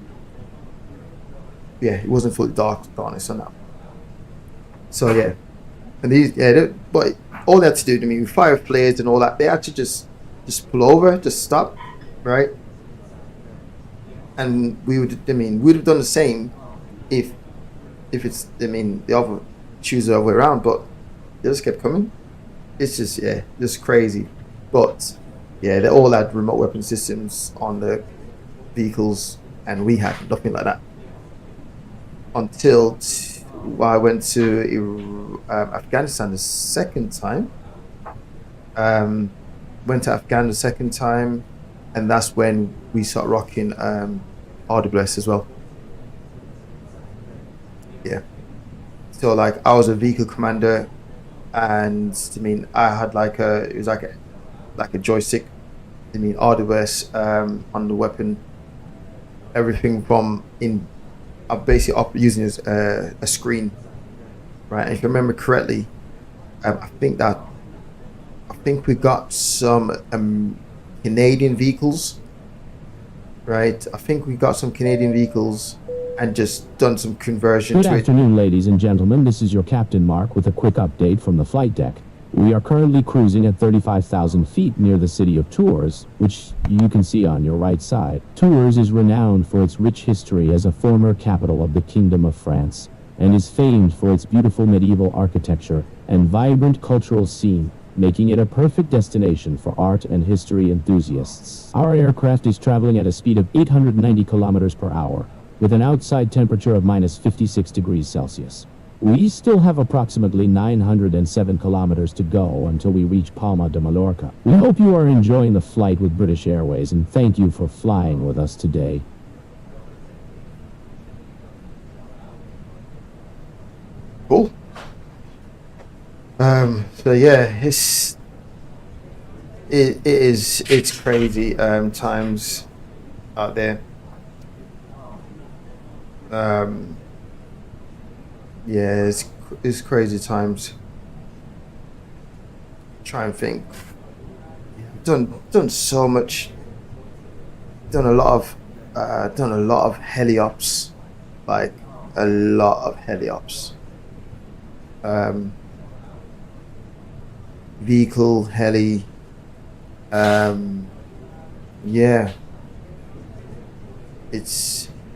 Yeah, it wasn't fully darkness on that. So yeah, and but all they had to do, with fire flares and all that, they had to just pull over, just stop, right? And we'd have done the same if it's, the other choose the other way around, but they just kept coming. It's just, just crazy. But yeah, they all had remote weapon systems on the vehicles, and we had nothing like that until I went to Afghanistan the second time. went to Afghan the second time, and that's when we started rocking RWS as well. Yeah. So like I was a vehicle commander, and I mean I had like it was like a joystick. I mean RWS on the weapon, everything from I'm basically using as a screen, right? And if I remember correctly, I think we got some Canadian vehicles, right? I think we got some Canadian vehicles and just done some conversion Good to it. afternoon, ladies and gentlemen. This is your Captain Mark with a quick update from the flight deck. We are currently cruising at 35,000 feet near the city of Tours, which you can see on your right side. Tours is renowned for its rich history as a former capital of the Kingdom of France, and is famed for its beautiful medieval architecture and vibrant cultural scene, making it a perfect destination for art and history enthusiasts. Our aircraft is traveling at a speed of 890 kilometers per hour, with an outside temperature of minus 56 degrees Celsius. We still have approximately 907 kilometers to go until we reach Palma de Mallorca. We hope you are enjoying the flight with British Airways, and thank you for flying with us today. Cool. So yeah, it's crazy times out there. Yeah, it's crazy times. Try and think. Done so much. Done a lot of heliops, like a lot of heliops. Vehicle, heli. Yeah.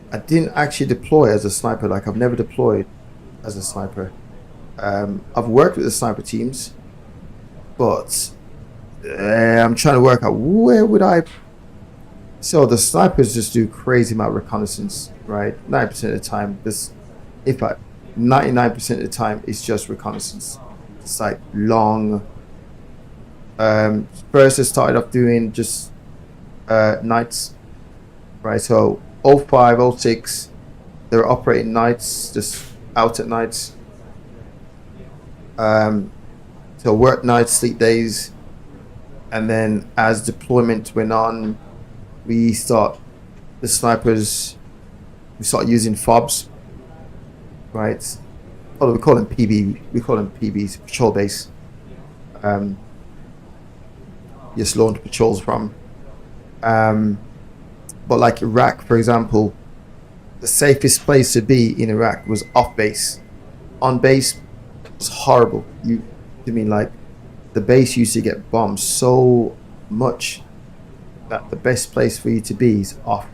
I didn't actually deploy as a sniper. Like I've never deployed as a sniper. I've worked with the sniper teams, but I'm trying to work out where would I. So the snipers just do crazy amount of reconnaissance, right? 90% of the time, in fact, 99% of the time, it's just reconnaissance. It's like long. First, I started off doing just nights, right? So 05, 06, they were operating nights, just out at nights. So work nights, sleep days, and then as deployment went on, we start using FOBs, right? Oh, we call them PB. We call them PBs, patrol base. Just launch patrols from. But like Iraq, for example, the safest place to be in Iraq was off base. On base was horrible. Like the base used to get bombed so much that the best place for you to be is off.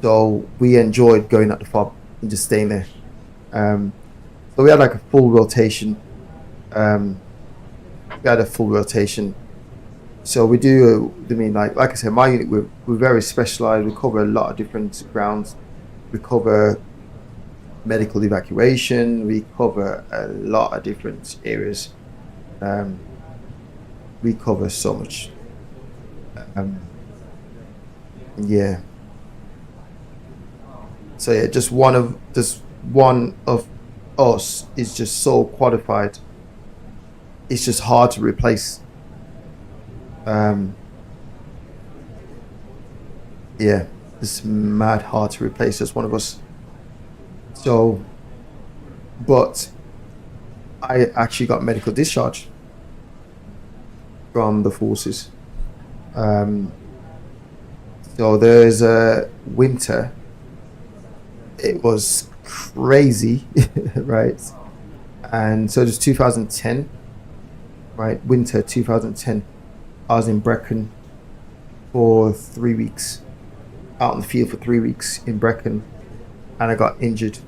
So we enjoyed going at the FOB and just staying there. So we had like a full rotation. So we do. Like I said, my unit we're very specialized. We cover a lot of different grounds. We cover medical evacuation. We cover a lot of different areas. We cover so much. Yeah. So yeah, just one of us is just so qualified. It's just hard to replace. Yeah, it's mad hard to replace just one of us. So, but I actually got medical discharge from the forces. So there's a winter. It was crazy, right? And so it's 2010, right? Winter 2010. I was in Brecon for 3 weeks, out in the field for 3 weeks in Brecon, and I got injured,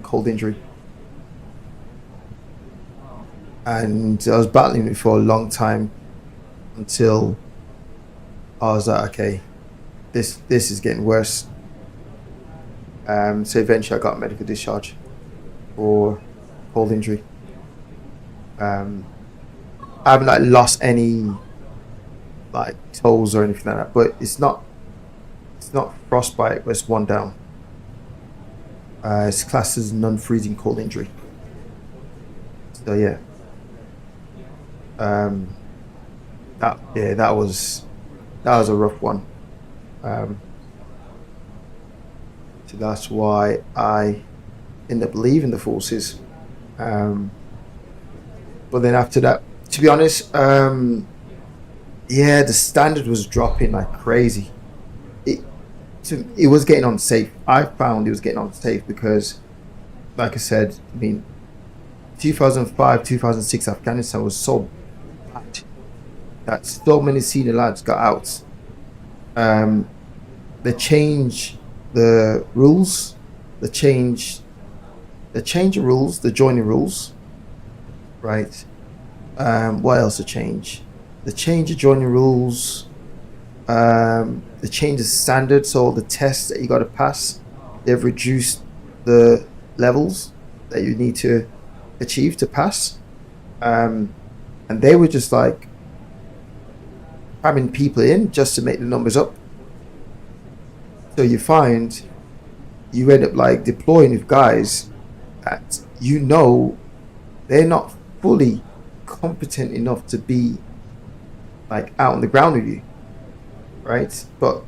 cold injury. And I was battling it for a long time until I was like, okay, this is getting worse. So eventually I got medical discharge for cold injury. I haven't lost any like toes or anything like that, but it's not frostbite, but it's 1 down. It's classed as non-freezing cold injury. So yeah, that was a rough one. So that's why I ended up leaving the forces. But then after that, to be honest, yeah, the standard was dropping like crazy. It was getting unsafe. I found it was getting unsafe because, like I said, I mean, 2005, 2006 Afghanistan was so bad that so many senior lads got out. They changed the rules. They changed the rules, the joining rules, right? What else to change? They changed the joining rules. They changed the standard, so the tests that you got to pass, they've reduced the levels that you need to achieve to pass. And they were just like cramming people in just to make the numbers up. So you find you end up like deploying with guys that you know they're not fully competent enough to be like out on the ground with you, right? But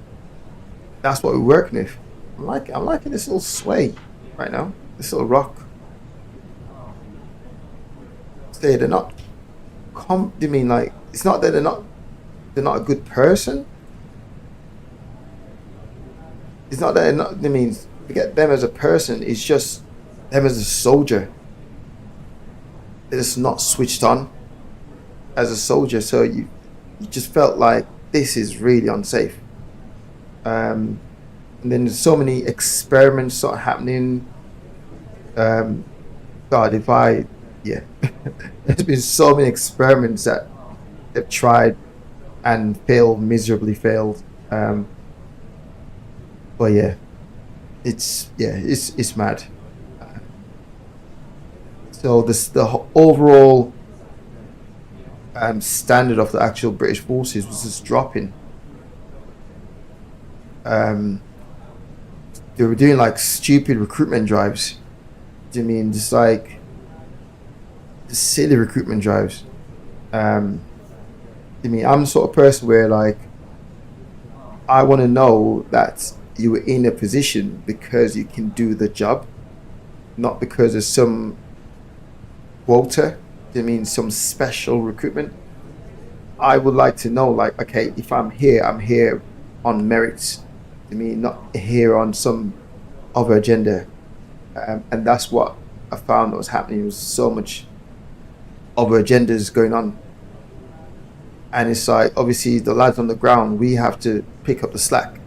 that's what we're working with. I'm liking this little sway right now, this little rock. They're not I mean, like, it's not that they're not a good person. It's not that they're not, I mean, forget them as a person, it's just them as a soldier. They're just not switched on as a soldier, so you just felt like this is really unsafe. And then there's so many experiments sort of happening. God, there's been so many experiments that they've tried and miserably failed. But yeah, it's mad. So the overall standard of the actual British forces was just dropping. They were doing like stupid recruitment drives. Do you mean just like silly recruitment drives? I mean, I'm the sort of person where like I want to know that you were in a position because you can do the job, not because of some quota. Do you mean some special recruitment? I would like to know, like, okay, if I'm here on merits. I mean, not here on some other agenda. And that's what I found that was happening. There was so much other agendas going on. And it's like, obviously, the lads on the ground, we have to pick up the slack,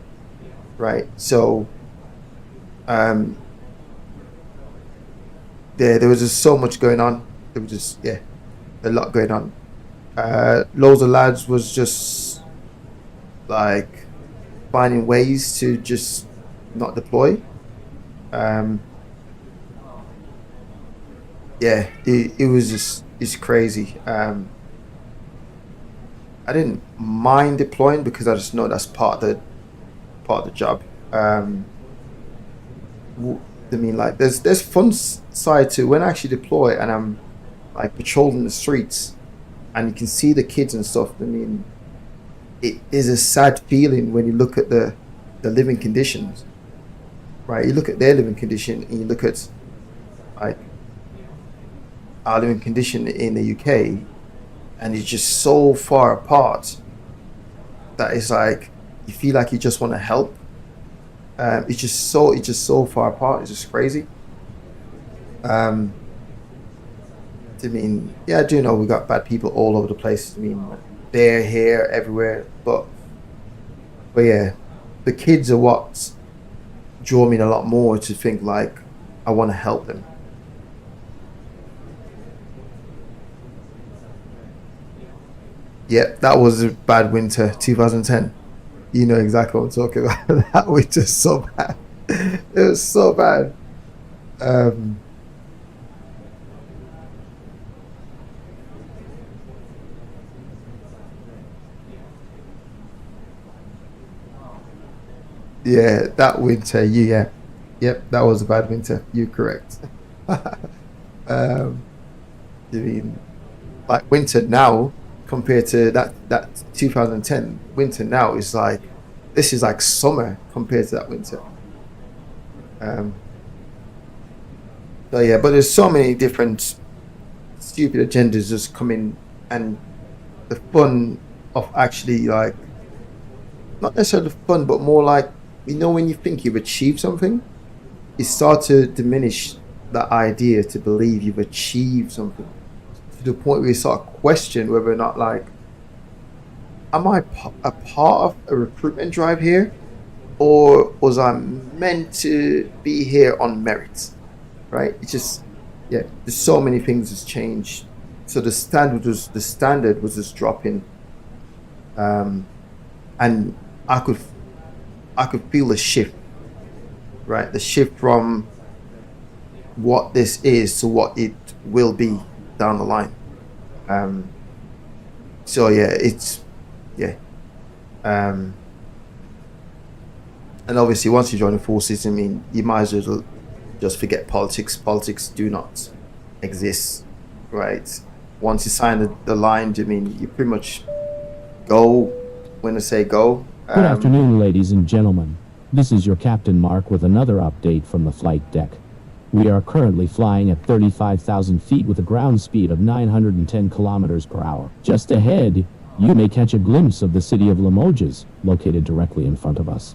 right? So, there was just so much going on. There was just, a lot going on. Loads of lads was just, like, finding ways to just not deploy. It was just, it's crazy. I didn't mind deploying because I just know that's part of the job. I mean, like, there's fun side to when I actually deploy and I'm like patrolling the streets and you can see the kids and stuff. I mean, it is a sad feeling when you look at the living conditions, right? You look at their living condition and you look at like our living condition in the UK, and it's just so far apart that it's like you feel like you just want to help. It's just so far apart. It's just crazy. I mean, I do know we got bad people all over the place. I mean, they're here, everywhere, but yeah, the kids are what draw me a lot more to think like I want to help them. Yeah, that was a bad winter, 2010. You know exactly what I'm talking about. That winter's so bad. It was so bad. Yeah, that winter, yep, that was a bad winter. You're correct. um, I mean, like winter now compared to that 2010 winter now is like, this is like summer compared to that winter. So yeah, but there's so many different stupid agendas just coming, and the fun of actually like, not necessarily fun, but more like, when you think you've achieved something, you start to diminish that idea to believe you've achieved something, to the point where you start to question whether or not, like, am I a part of a recruitment drive here, or was I meant to be here on merit? Right? It's just, yeah, there's so many things has changed. So the standard was just dropping, and I could feel the shift, right? The shift from what this is to what it will be down the line. So yeah, and obviously once you join the forces, I mean, you might as well just forget politics. Politics do not exist, right? Once you sign the line, I mean, you pretty much go when I say go. Good afternoon, ladies and gentlemen. This is your Captain Mark with another update from the flight deck. We are currently flying at 35,000 feet with a ground speed of 910 kilometers per hour. Just ahead, you may catch a glimpse of the city of Limoges, located directly in front of us.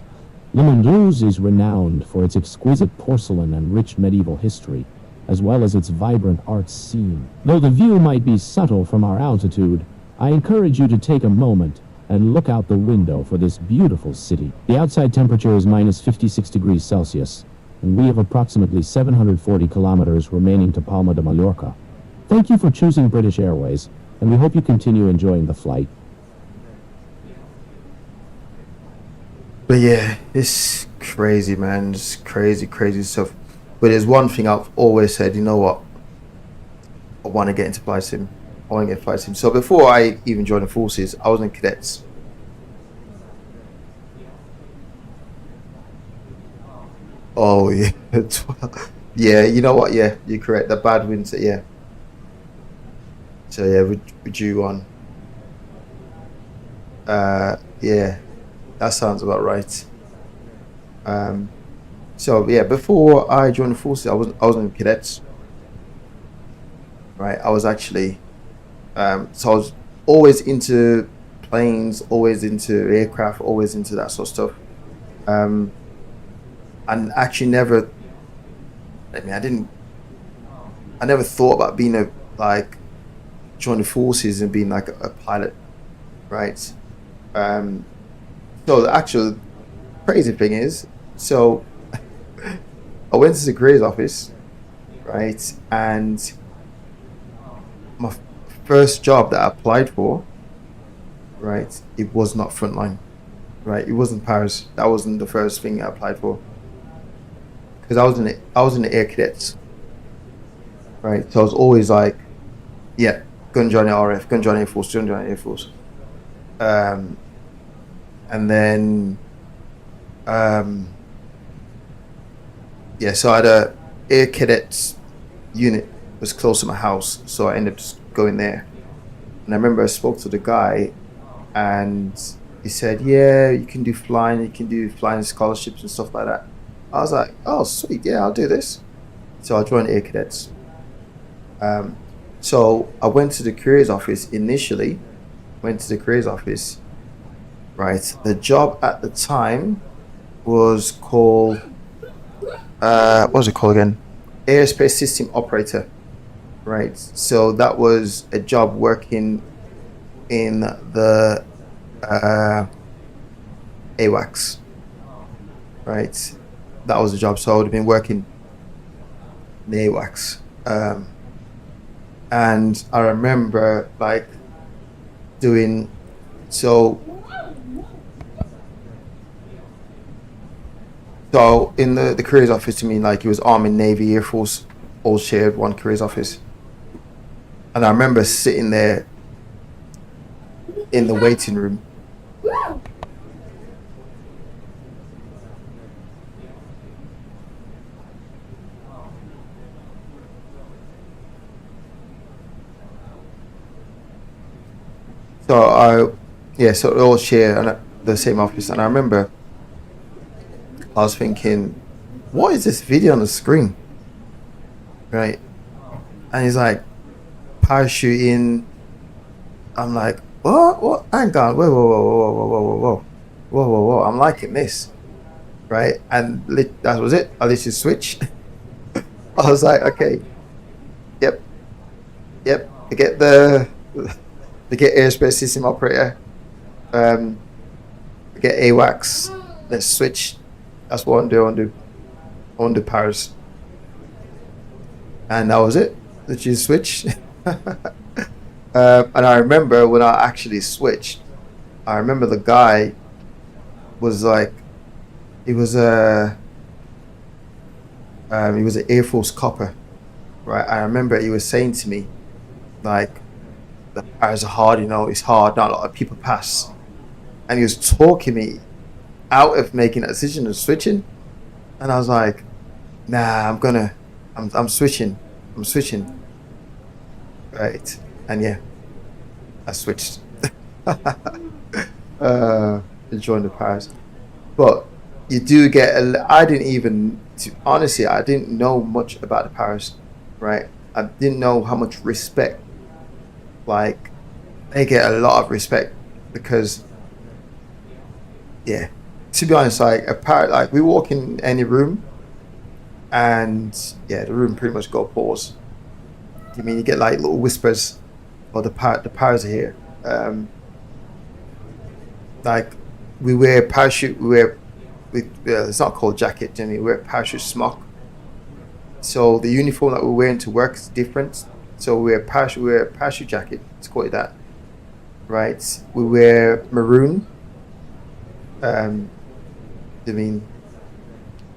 Limoges is renowned for its exquisite porcelain and rich medieval history, as well as its vibrant art scene. Though the view might be subtle from our altitude, I encourage you to take a moment and look out the window for this beautiful city. The outside temperature is minus 56 degrees Celsius, and we have approximately 740 kilometers remaining to Palma de Mallorca. Thank you for choosing British Airways, and we hope you continue enjoying the flight. But yeah, it's crazy, man. It's crazy stuff. But there's one thing I've always said, you know what? I want to get into flight sim. I want to get flight sim. So before I even joined the forces, I was in cadets. Oh yeah, yeah. You know what? Yeah, you're correct. The bad winter, yeah. So yeah, we're due on. Yeah. That sounds about right. So yeah, before I joined the forces, I was in cadets. Right, I was actually, so I was always into planes, always into aircraft, always into that sort of stuff. And actually never, I mean, I never thought about being join the forces and being like a pilot, right? So the actual crazy thing is, so I went to the careers office, right? And my first job that I applied for, right, it was not frontline, right? It wasn't Paris. That wasn't the first thing I applied for, because I was in the air cadets, right? So I was always like, yeah, go and join the RF, go and join the Air Force, go and join the Air Force. And then, yeah, so I had a air cadets unit was close to my house, so I ended up just going there. And I remember I spoke to the guy, and he said, yeah, you can do flying scholarships and stuff like that. I was like, oh, sweet, yeah, I'll do this. So I joined air cadets. So I went to the careers office initially, right? The job at the time was called, what was it called again? Airspace System Operator, right? So that was a job working in the AWACS, right? That was the job. So I would have been working in the AWACS. And I remember like doing, so in the careers office, to me, like it was Army, Navy, Air Force, all shared one careers office. And I remember sitting there in the waiting room, So we all share the same office, and I remember I was thinking, what is this video on the screen, right? And he's like, parachuting. I'm like, what? Hang on, whoa. I'm liking this, right? And that was it. I literally switched. I was like, okay, yep. Forget airspace system operator. Forget AWACS. Let's switch. That's what I want to do Paris. And that was it. Literally switch. And I remember when I actually switched, I remember the guy was like, he was an Air Force copper, right? I remember he was saying to me, like, the Paris are hard, it's hard, not a lot of people pass. And he was talking me out of making that decision of switching. And I was like, nah, I'm switching. Right. And yeah, I switched. Enjoying the Paris. But you do get I didn't know much about the Paris, right? I didn't know how much respect, like, they get a lot of respect because, yeah, to be honest, like we walk in any room and yeah, the room pretty much go pause. I mean, you get like little whispers, or the Paris are here. Like we wear parachute, it's not called jacket, generally we wear parachute smock. So the uniform that we're wearing to work is different. So we wear a parachute jacket, let's call it that. Right? We wear maroon.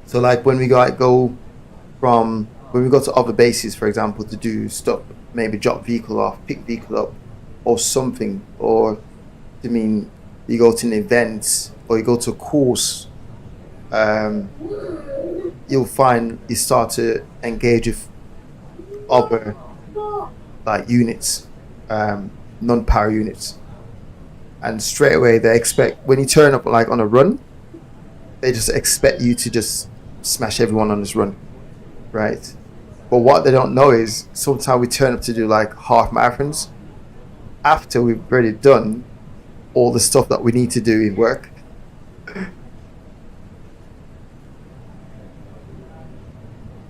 So like when we go to other bases, for example, to do stuff, maybe drop vehicle off, pick vehicle up, or something, or you go to an event or you go to a course, you'll find you start to engage with other like units, non-power units, and straight away they expect, when you turn up like on a run, they just expect you to just smash everyone on this run, right? But what they don't know is sometimes we turn up to do like half marathons after we've already done all the stuff that we need to do in work.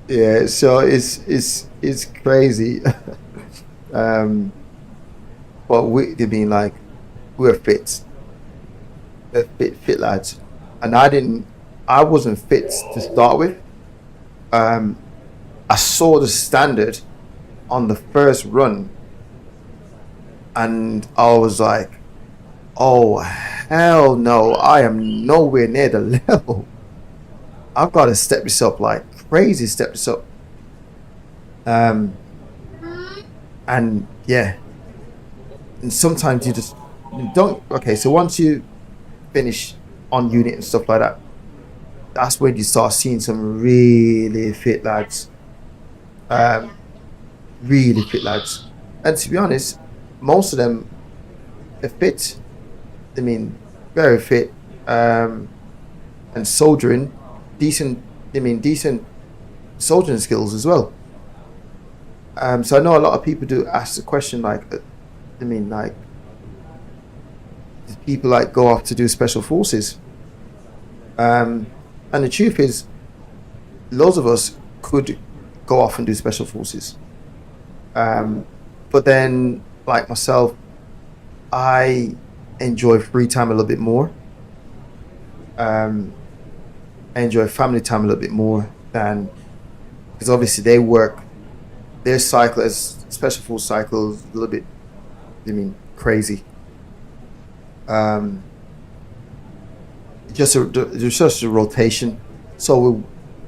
Yeah, so it's crazy. But we're fit lads, and I wasn't fit to start with. I saw the standard on the first run and I was like, oh hell no, I am nowhere near the level. I've got to step this up like crazy, and yeah, and sometimes you just don't. Okay, so once you finish on unit and stuff like that, that's when you start seeing some really fit lads, and to be honest, most of them are fit. Very fit, and soldiering, decent soldiering skills as well. So I know a lot of people do ask the question like, do people like go off to do special forces? And the truth is, loads of us could go off and do special forces. But then, like myself, I enjoy free time a little bit more. I enjoy family time a little bit more than, because obviously they work, their cycle as special force cycle is a little bit, crazy. Just a rotation. So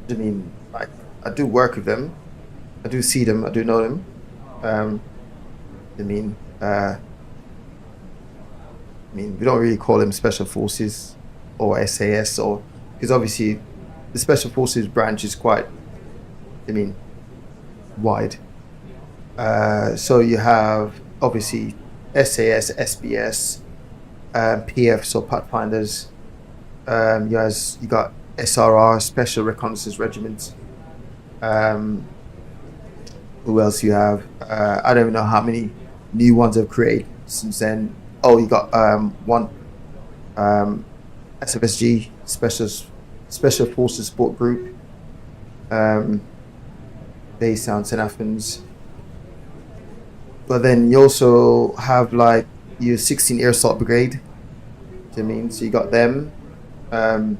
I do work with them, I do see them, I do know them. We don't really call them special forces or SAS, or because obviously the special forces branch is quite, wide. So you have obviously SAS, SBS, PF, so pathfinders. You got SRR, Special Reconnaissance Regiment. Who else you have? I don't even know how many new ones I've created since then. Oh, you got one SFSG, Special Forces Support Group, based down St. Athens. But then you also have like your 16 Air Assault Brigade. Do you mean? So you got them. I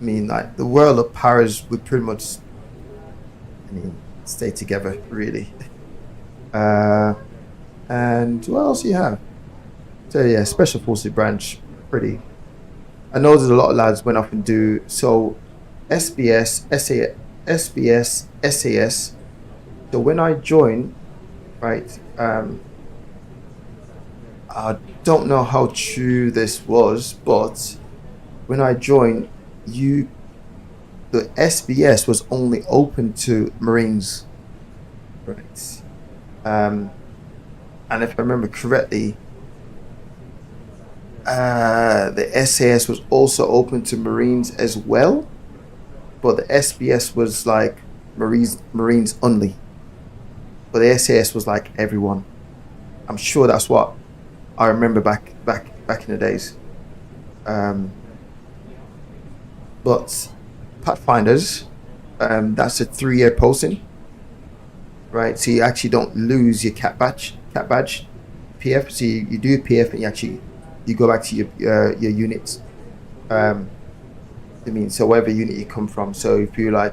mean, like the world of powers would pretty much, stay together, really. And what else you have? So yeah, Special Forces branch, pretty. I know there's a lot of lads went off and do so. SBS, SAS. So when I joined, right? I don't know how true this was, but when I joined, the SBS was only open to Marines, right? And if I remember correctly, the SAS was also open to Marines as well, but the SBS was like Marines only. But the SAS was like everyone. I'm sure that's what I remember back in the days. But Pathfinders, that's a 3-year posting, right? So you actually don't lose your cat badge, PF. So you do PF and you go back to your units. I mean, so whatever unit you come from. So if you like,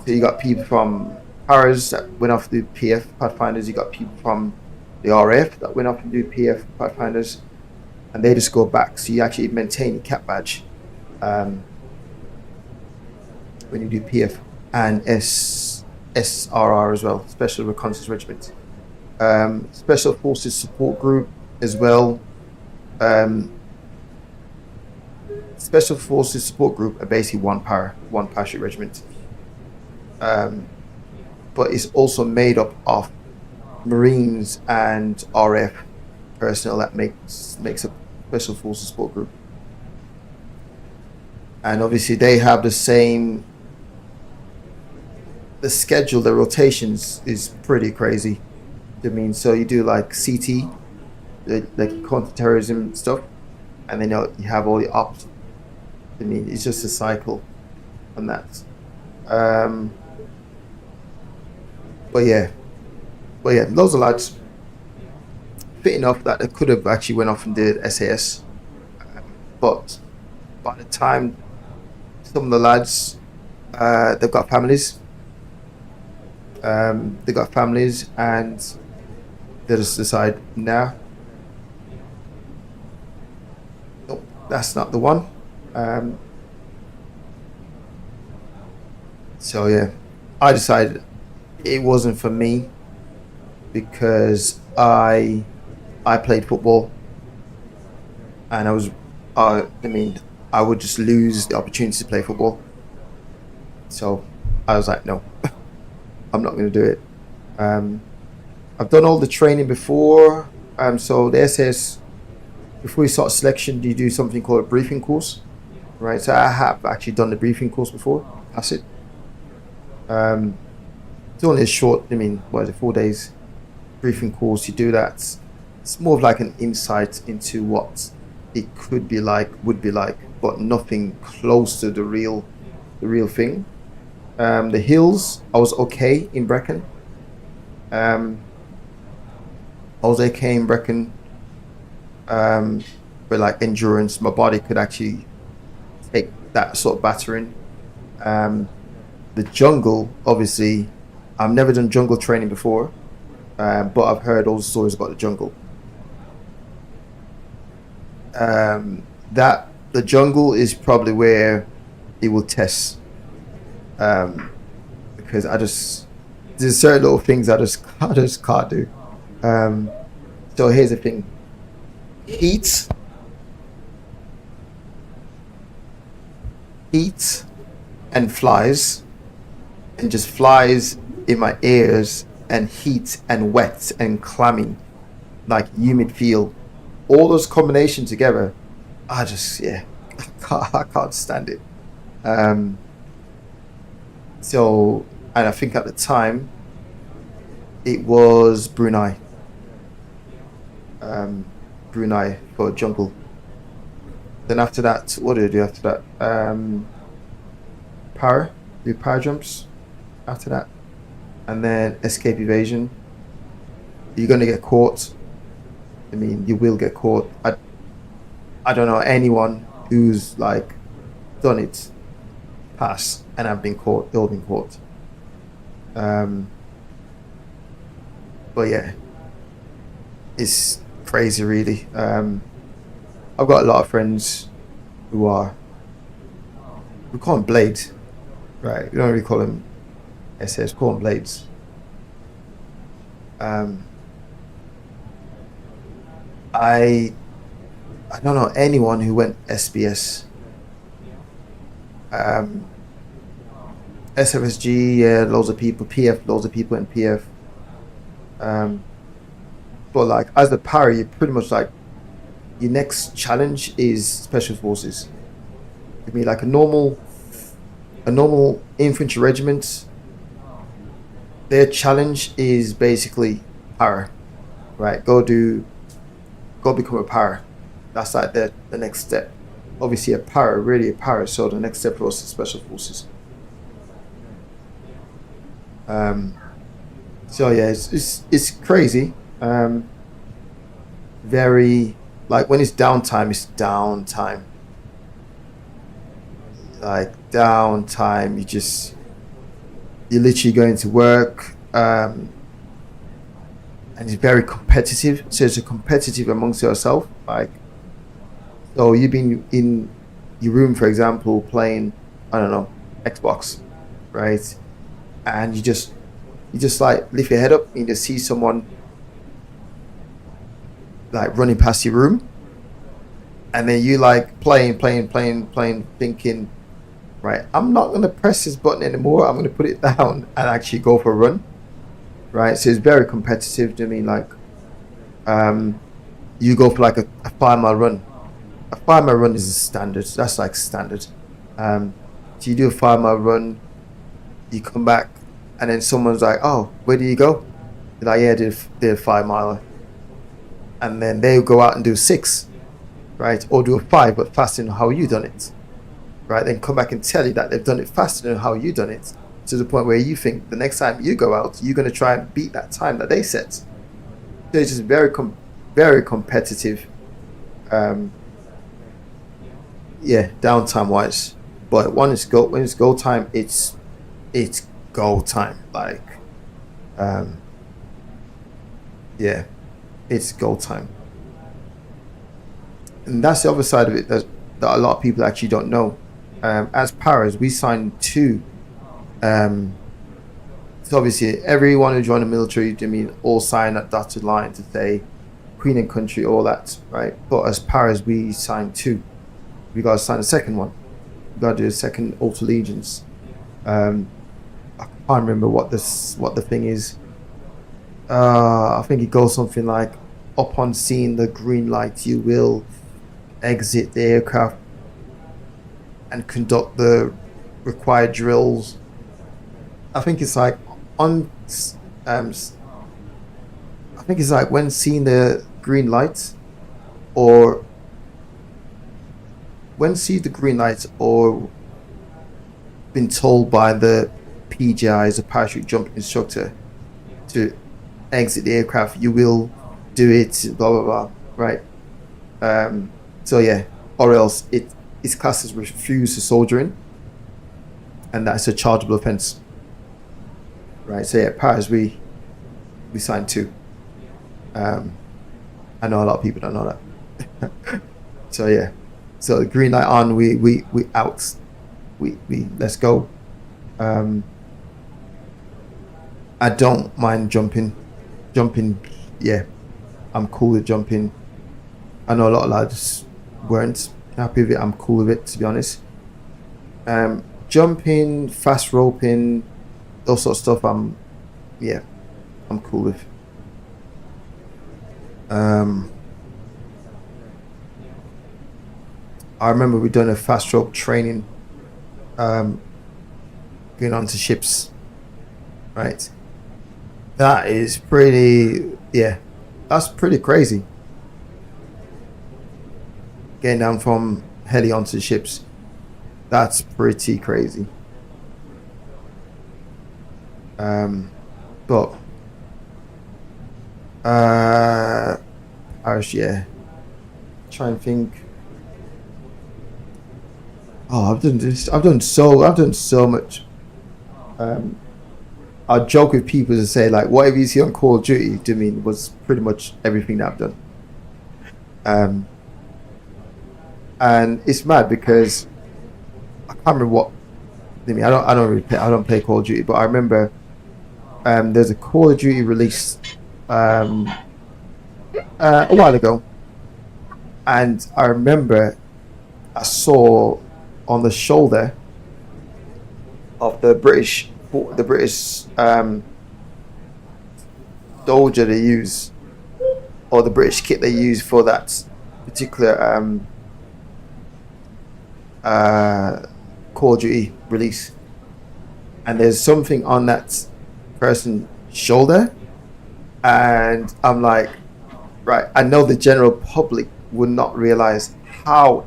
so you got people from Paras that went off to do PF Pathfinders. You got people from the RF that went off and do PF Pathfinders, and they just go back. So you actually maintain your cat badge when you do PF and SRR as well, Special Reconnaissance Regiment. Special Forces Support Group as well. Special Forces Support Group are basically one parachute regiment, but it's also made up of Marines and RF personnel that makes a Special Forces Support Group. And obviously they have the schedule, the rotations is pretty crazy. I mean, so you do like CT, like counter-terrorism stuff, and then you have all the ops. I mean, it's just a cycle on that. But yeah, loads of lads fit enough that they could have actually went off and did SAS, but by the time some of the lads, they've got families, and they just decide, nah, nope, that's not the one. So yeah, I decided it wasn't for me because I played football, and I would just lose the opportunity to play football. So I was like, no, I'm not going to do it. I've done all the training before. So the SS, before you start selection, you do something called a briefing course, right? So I have actually done the briefing course before. That's it. It's only a short, 4 days briefing course. You do that. It's more of like an insight into what it would be like, but nothing close to the real thing. The hills, I was okay in Brecon. But like endurance, my body could actually take that sort of battering. The jungle, obviously, I've never done jungle training before, but I've heard all the stories about the jungle. The jungle is probably where it will test, because there's certain little things I just can't do. So here's the thing: heat and flies, and just flies in my ears, and heat and wet and clammy, like humid feel, all those combinations together, I just, yeah, I can't stand it. So, and I think at the time it was Brunei for jungle. Then after that, what did I do after that? Do power jumps after that, and then escape evasion. You're gonna get caught. I mean, you will get caught. I don't know anyone who's like done it, pass, and have been caught. They've all been caught. But yeah, it's crazy, really. I've got a lot of friends who are, we call them blades, right? We don't really call them SS, call them blades. I don't know anyone who went SBS. SFSG, yeah, loads of people. PF, loads of people in PF. But like as a para, you pretty much like your next challenge is special forces. I mean, like a normal infantry regiment, their challenge is basically para, right? Go become a para. That's like the next step. Obviously, really a para. So the next step was special forces. So yeah, it's crazy. Very, like when it's downtime, it's downtime. Like downtime, you're literally going to work, and it's very competitive. So it's a competitive amongst yourself. Like, so you've been in your room, for example, playing, I don't know, Xbox, right? And you just like lift your head up and you just see someone like running past your room, and then you like playing, thinking, right, I'm not going to press this button anymore, I'm going to put it down and actually go for a run, right? So it's very competitive. I mean, like you go for like a 5-mile run. A 5-mile run is a standard. That's like standard. So you do a 5-mile run, you come back, and then someone's like, oh, where do you go? You're like, yeah, did a 5-miler. And then they'll go out and do 6, right? Or do a 5, but faster than how you done it, right? Then come back and tell you that they've done it faster than how you done it, to the point where you think the next time you go out, you're going to try and beat that time that they set. So it's just very competitive. Yeah, downtime wise. But when it's go time, it's go time. Like, yeah, it's go time. And that's the other side of it that a lot of people actually don't know. As paras, we signed 2. So obviously, everyone who joined the military, I mean, all signed that dotted line to say Queen and Country, all that, right? But as paras, we signed 2. We got to sign the second one. We got to do a second Oath of Allegiance. I can't remember what the thing is. I think it goes something like, upon seeing the green light, you will exit the aircraft and conduct the required drills. I think it's like I think it's like when seeing the green light, or when see the green light, or been told by the PJI as a parachute jump instructor to exit the aircraft, you will do it, blah blah blah, right? So yeah, or else it's classed as refuse to soldering, and that's a chargeable offence, right? So yeah, paras, we signed 2. I know a lot of people don't know that. So yeah, so the green light on, we out, we let's go. I don't mind jumping, yeah, I'm cool with jumping. I know a lot of lads weren't happy with it. I'm cool with it, to be honest. Jumping, fast roping, those sort of stuff, I'm yeah, I'm cool with. I remember we done a fast stroke training, going onto ships, right? That is pretty, yeah, that's pretty crazy. Getting down from heli onto ships, that's pretty crazy. But Irish, yeah. Try and think. Oh, I've done so much. I joke with people to say like, whatever you see on Call of Duty, to me was pretty much everything that I've done. And it's mad because I can't remember what. I mean, I don't play Call of Duty, but I remember there's a Call of Duty release a while ago, and I remember I saw on the shoulder of the British soldier they use, or the British kit they use for that particular Call of Duty release, and there's something on that person's shoulder, and I'm like, right, I know the general public would not realize how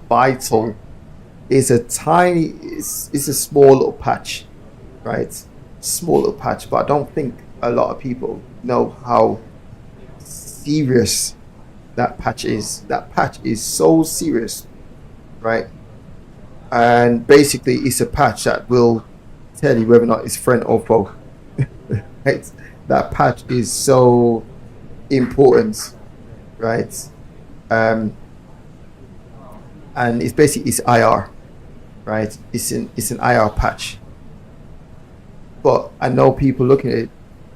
vital is a tiny, it's a small little patch, right? Small little patch, but I don't think a lot of people know how serious that patch is. That patch is so serious, right? And basically it's a patch that will tell you whether or not it's friend or foe. Right? That patch is so important, right? And it's basically, it's IR, right? It's an IR patch. But I know people looking at it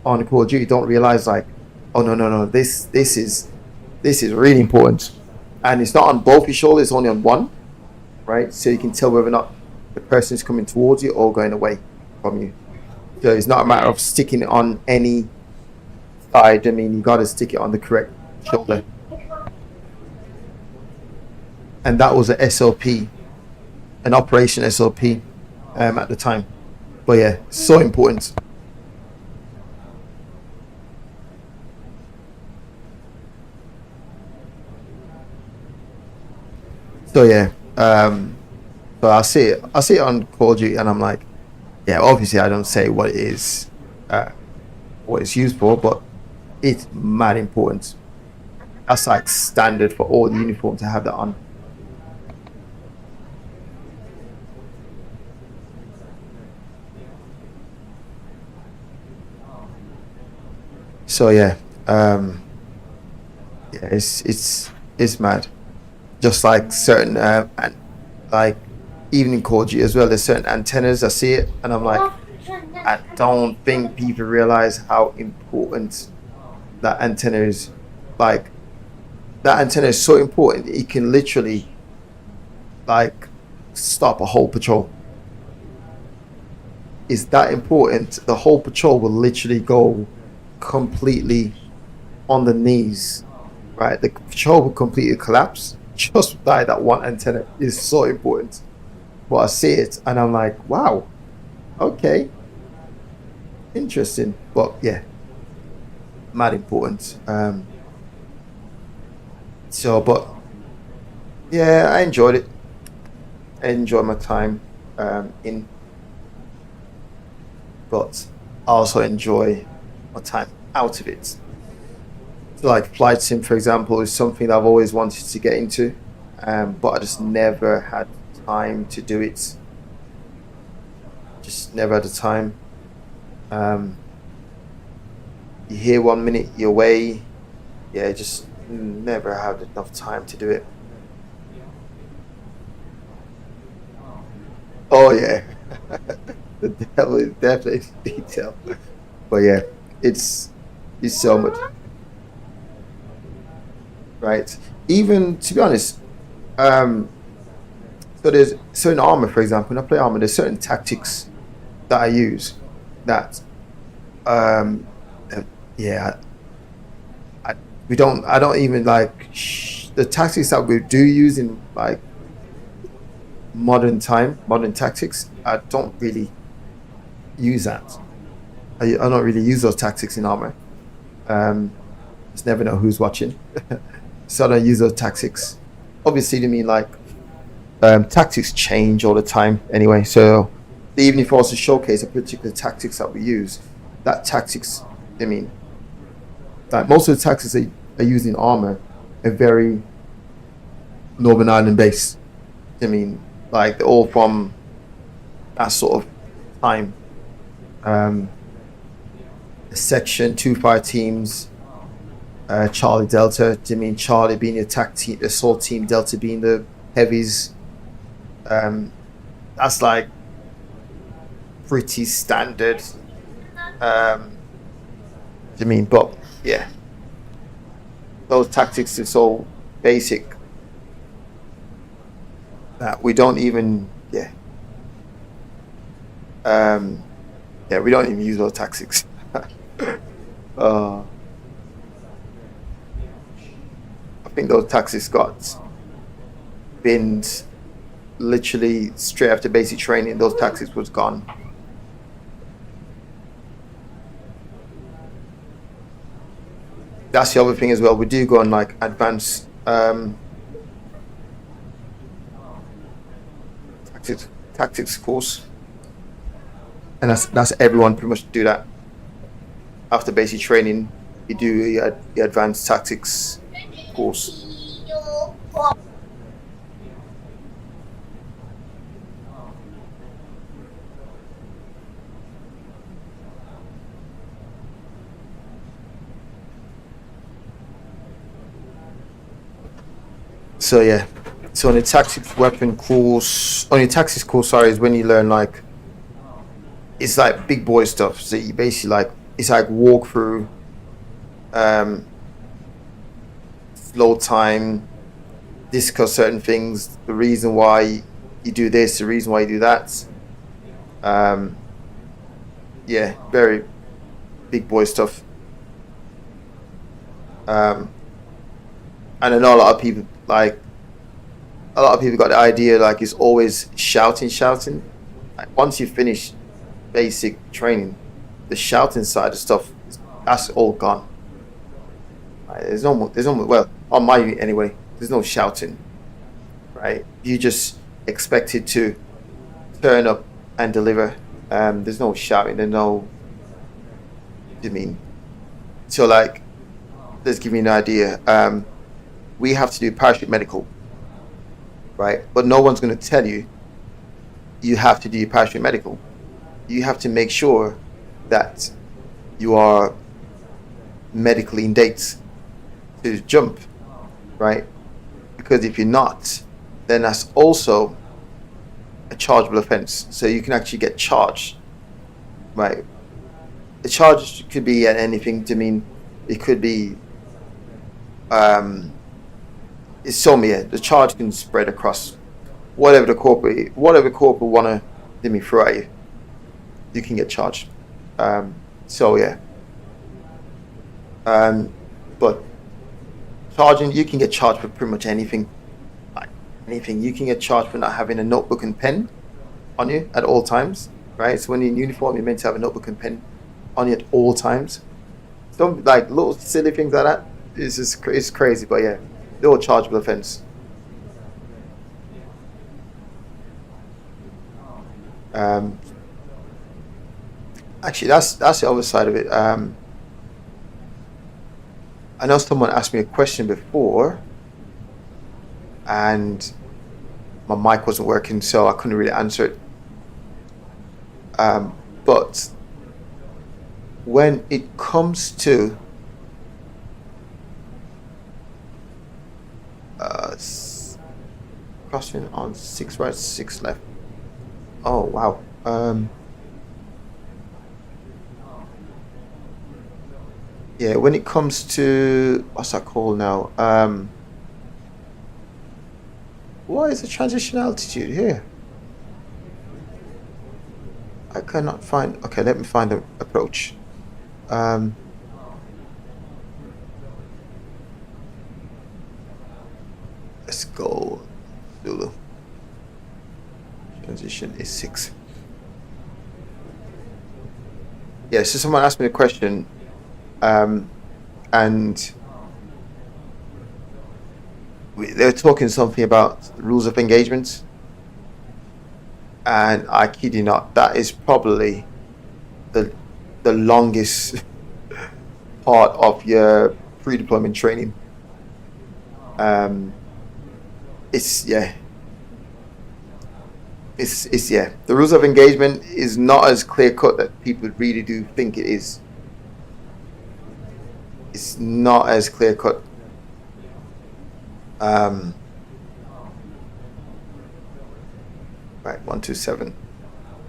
on the Call of Duty don't realize like, oh no, this is really important, and it's not on both your shoulders, it's only on one, right? So you can tell whether or not the person is coming towards you or going away from you. So it's not a matter of sticking it on any side. I mean, you got to stick it on the correct shoulder. And that was a SOP, an operation SOP at the time. But yeah, so important. So yeah, but I see it on Call of Duty, and I'm like, yeah, obviously I don't say what it is, what it's used for, but it's mad important. That's like standard for all the uniform to have that on. So yeah, yeah, it's mad. Just like certain and like even in Call of Duty as well, there's certain antennas. I see it and I'm like, I don't think people realize how important that antenna is. Like, that antenna is so important, it can literally like stop a whole patrol. It's that important. The whole patrol will literally go completely on the knees, right? The patrol will completely collapse just by that one antenna. Is so important. But I see it and I'm like, wow, okay, interesting. But yeah, mad important. So, but yeah, I enjoyed it. I enjoyed my time in, but I also enjoy my time out of it. So like flight sim, for example, is something that I've always wanted to get into, but I just never had time to do it. Just never had the time. You hear 1 minute you're away, yeah, just never had enough time to do it. Oh yeah, the devil is definitely detail. But yeah, it's so much, right? Even to be honest, so in Arma, for example, when I play Arma, there's certain tactics that I use that Um, yeah, we don't. I don't even like the tactics that we do use in like modern tactics. I don't really use that. I don't really use those tactics in Arma. Just never know who's watching, so I don't use those tactics. Obviously, I mean like tactics change all the time anyway. So even if I was to showcase a particular tactics that we use, that tactics, I mean, like most of the tactics that are used in Arma are very Northern Ireland based. I mean, like they're all from that sort of time. Section 2-5 teams, Charlie Delta. I mean, Charlie being the attack team, the assault team, Delta being the heavies. That's like pretty standard. I mean, but yeah, those tactics are so basic that we don't even we don't even use those tactics. I think those tactics got binned literally straight after basic training. Those tactics was gone. That's the other thing as well. We do go on like advanced tactics course, and that's everyone pretty much do that. After basic training, you do the advanced tactics course. So yeah, so on the tactics weapon course, sorry, is when you learn like, it's like big boy stuff. So you basically like, it's like walk through, flow time, discuss certain things, the reason why you do this, the reason why you do that. Yeah, very big boy stuff. And I know a lot of people got the idea like it's always shouting. Like once you finish basic training, the shouting side of stuff, that's all gone. Right? There's no more, well, on my unit anyway, there's no shouting, right? You just expected to turn up and deliver. There's no shouting, there's no, I mean, so like, let's give you an idea. We have to do parachute medical, right? But no one's going to tell you you have to do your parachute medical. You have to make sure that you are medically in date to jump, right? Because if you're not, then that's also a chargeable offense. So you can actually get charged, right? The charge could be anything. I mean, it could be it's so the charge can spread across whatever the corporate want to throw at you. You can get charged. So yeah. But charging, you can get charged for pretty much anything. Like anything, you can get charged for not having a notebook and pen on you at all times, right? So when you're in uniform, you're meant to have a notebook and pen on you at all times. Some like little silly things like that. It's crazy, but yeah, they're all chargeable offense. Actually, that's the other side of it. I know someone asked me a question before, and my mic wasn't working, so I couldn't really answer it. But when it comes to crossing on 6 right, 6 left. Oh wow. Yeah, when it comes to what's that called now? What is the transition altitude here? I cannot find. Okay, let me find the approach. Let's go Zulu. Transition is 6. Yeah, so someone asked me a question, and they were talking something about rules of engagement, and I kid you not, that is probably the longest part of your pre-deployment training. It's yeah. The rules of engagement is not as clear cut that people really do think it is. It's not as clear cut. Right, 127.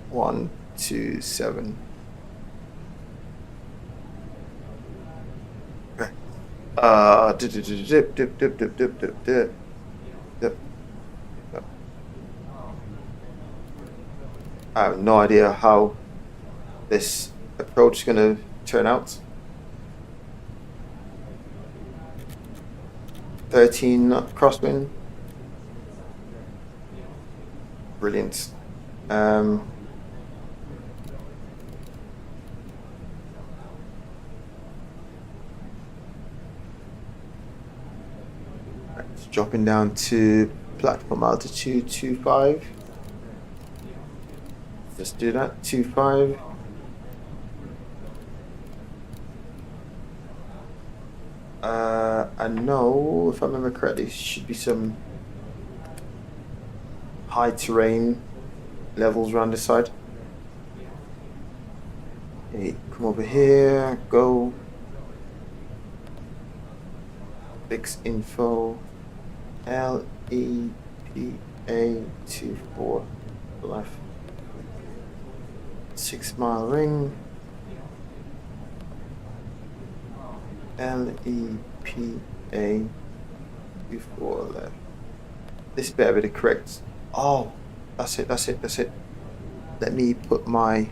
127. I have no idea how this approach is going to turn out. 13 knot crosswind. Brilliant. It's dropping down to platform altitude 25. Let's do that. 25. I know, if I remember correctly, should be some high terrain levels around this side. Okay, come over here, go. Fix info. LEPA 24 left. 6 mile ring. LEPA 24 left. This better be the correct. Oh, that's it. Let me put my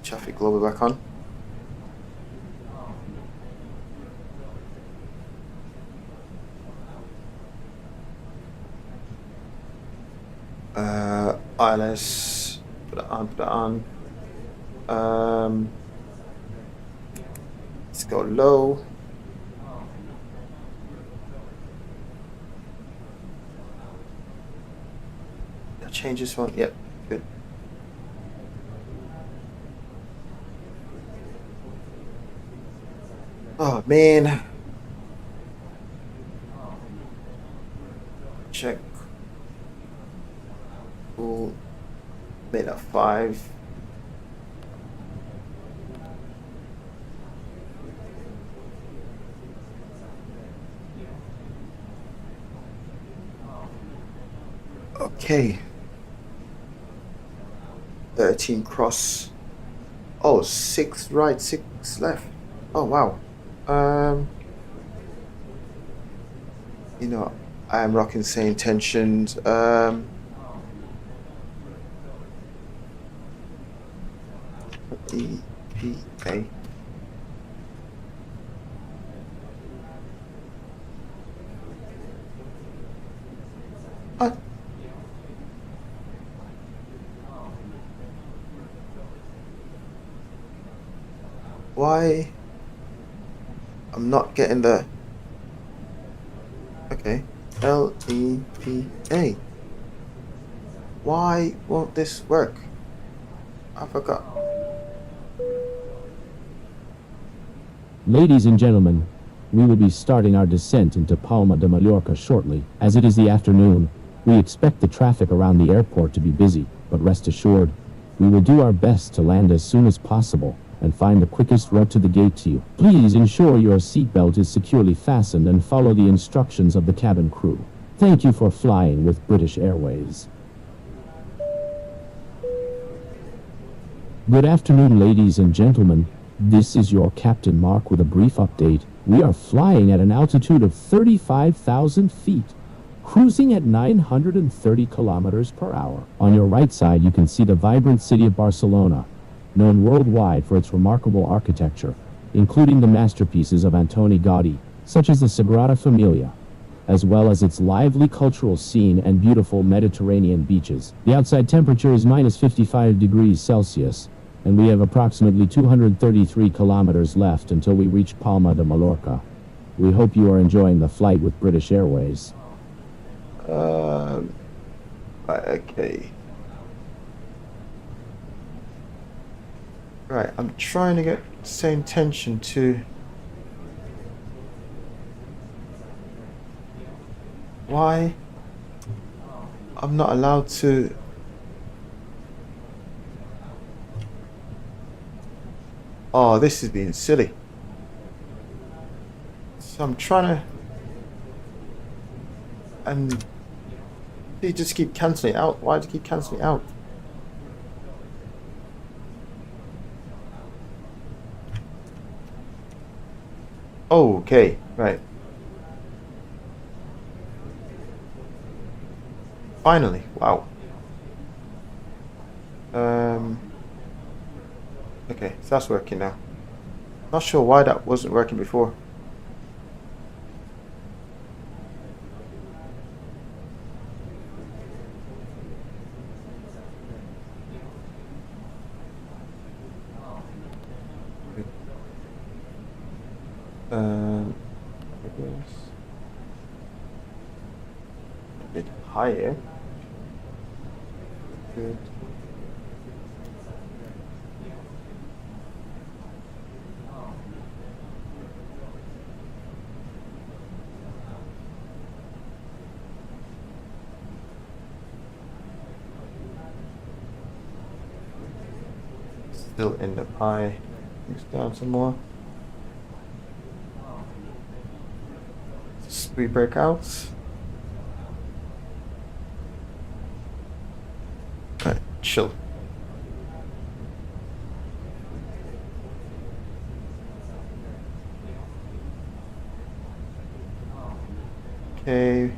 traffic globe back on. ILS, put that on. Let's go low. I'll change this one. Yep, good. Oh man. Check. Cool. Made up 5. Okay. 13 cross. Oh, 6 right, 6 left. Oh wow. You know, I am rocking same tensions. EPA. What? Why? I'm not getting the. Okay. LEPA. Why won't this work? I forgot. Ladies and gentlemen, we will be starting our descent into Palma de Mallorca shortly. As it is the afternoon, we expect the traffic around the airport to be busy, but rest assured, we will do our best to land as soon as possible and find the quickest route to the gate to you. Please ensure your seatbelt is securely fastened and follow the instructions of the cabin crew. Thank you for flying with British Airways. Good afternoon, ladies and gentlemen. This is your Captain Mark with a brief update. We are flying at an altitude of 35,000 feet, cruising at 930 kilometers per hour. On your right side, you can see the vibrant city of Barcelona. known worldwide for its remarkable architecture, including the masterpieces of Antoni Gaudí, such as the Sagrada Familia, as well as its lively cultural scene and beautiful Mediterranean beaches. The outside temperature is minus 55 degrees Celsius, and we have approximately 233 kilometers left until we reach Palma de Mallorca. We hope you are enjoying the flight with British Airways. Right, okay. Right, I'm trying to get the same tension to... Why? I'm not allowed to... Oh, this is being silly. So I'm trying to... And... You just keep cancelling it out. Why do you keep cancelling it out? Oh, okay, right. Finally, wow. Okay, so that's working now. Not sure why that wasn't working before. I guess a bit higher. Good. Still in the pie. Mix down some more. Speed breakouts. Alright, chill. Okay.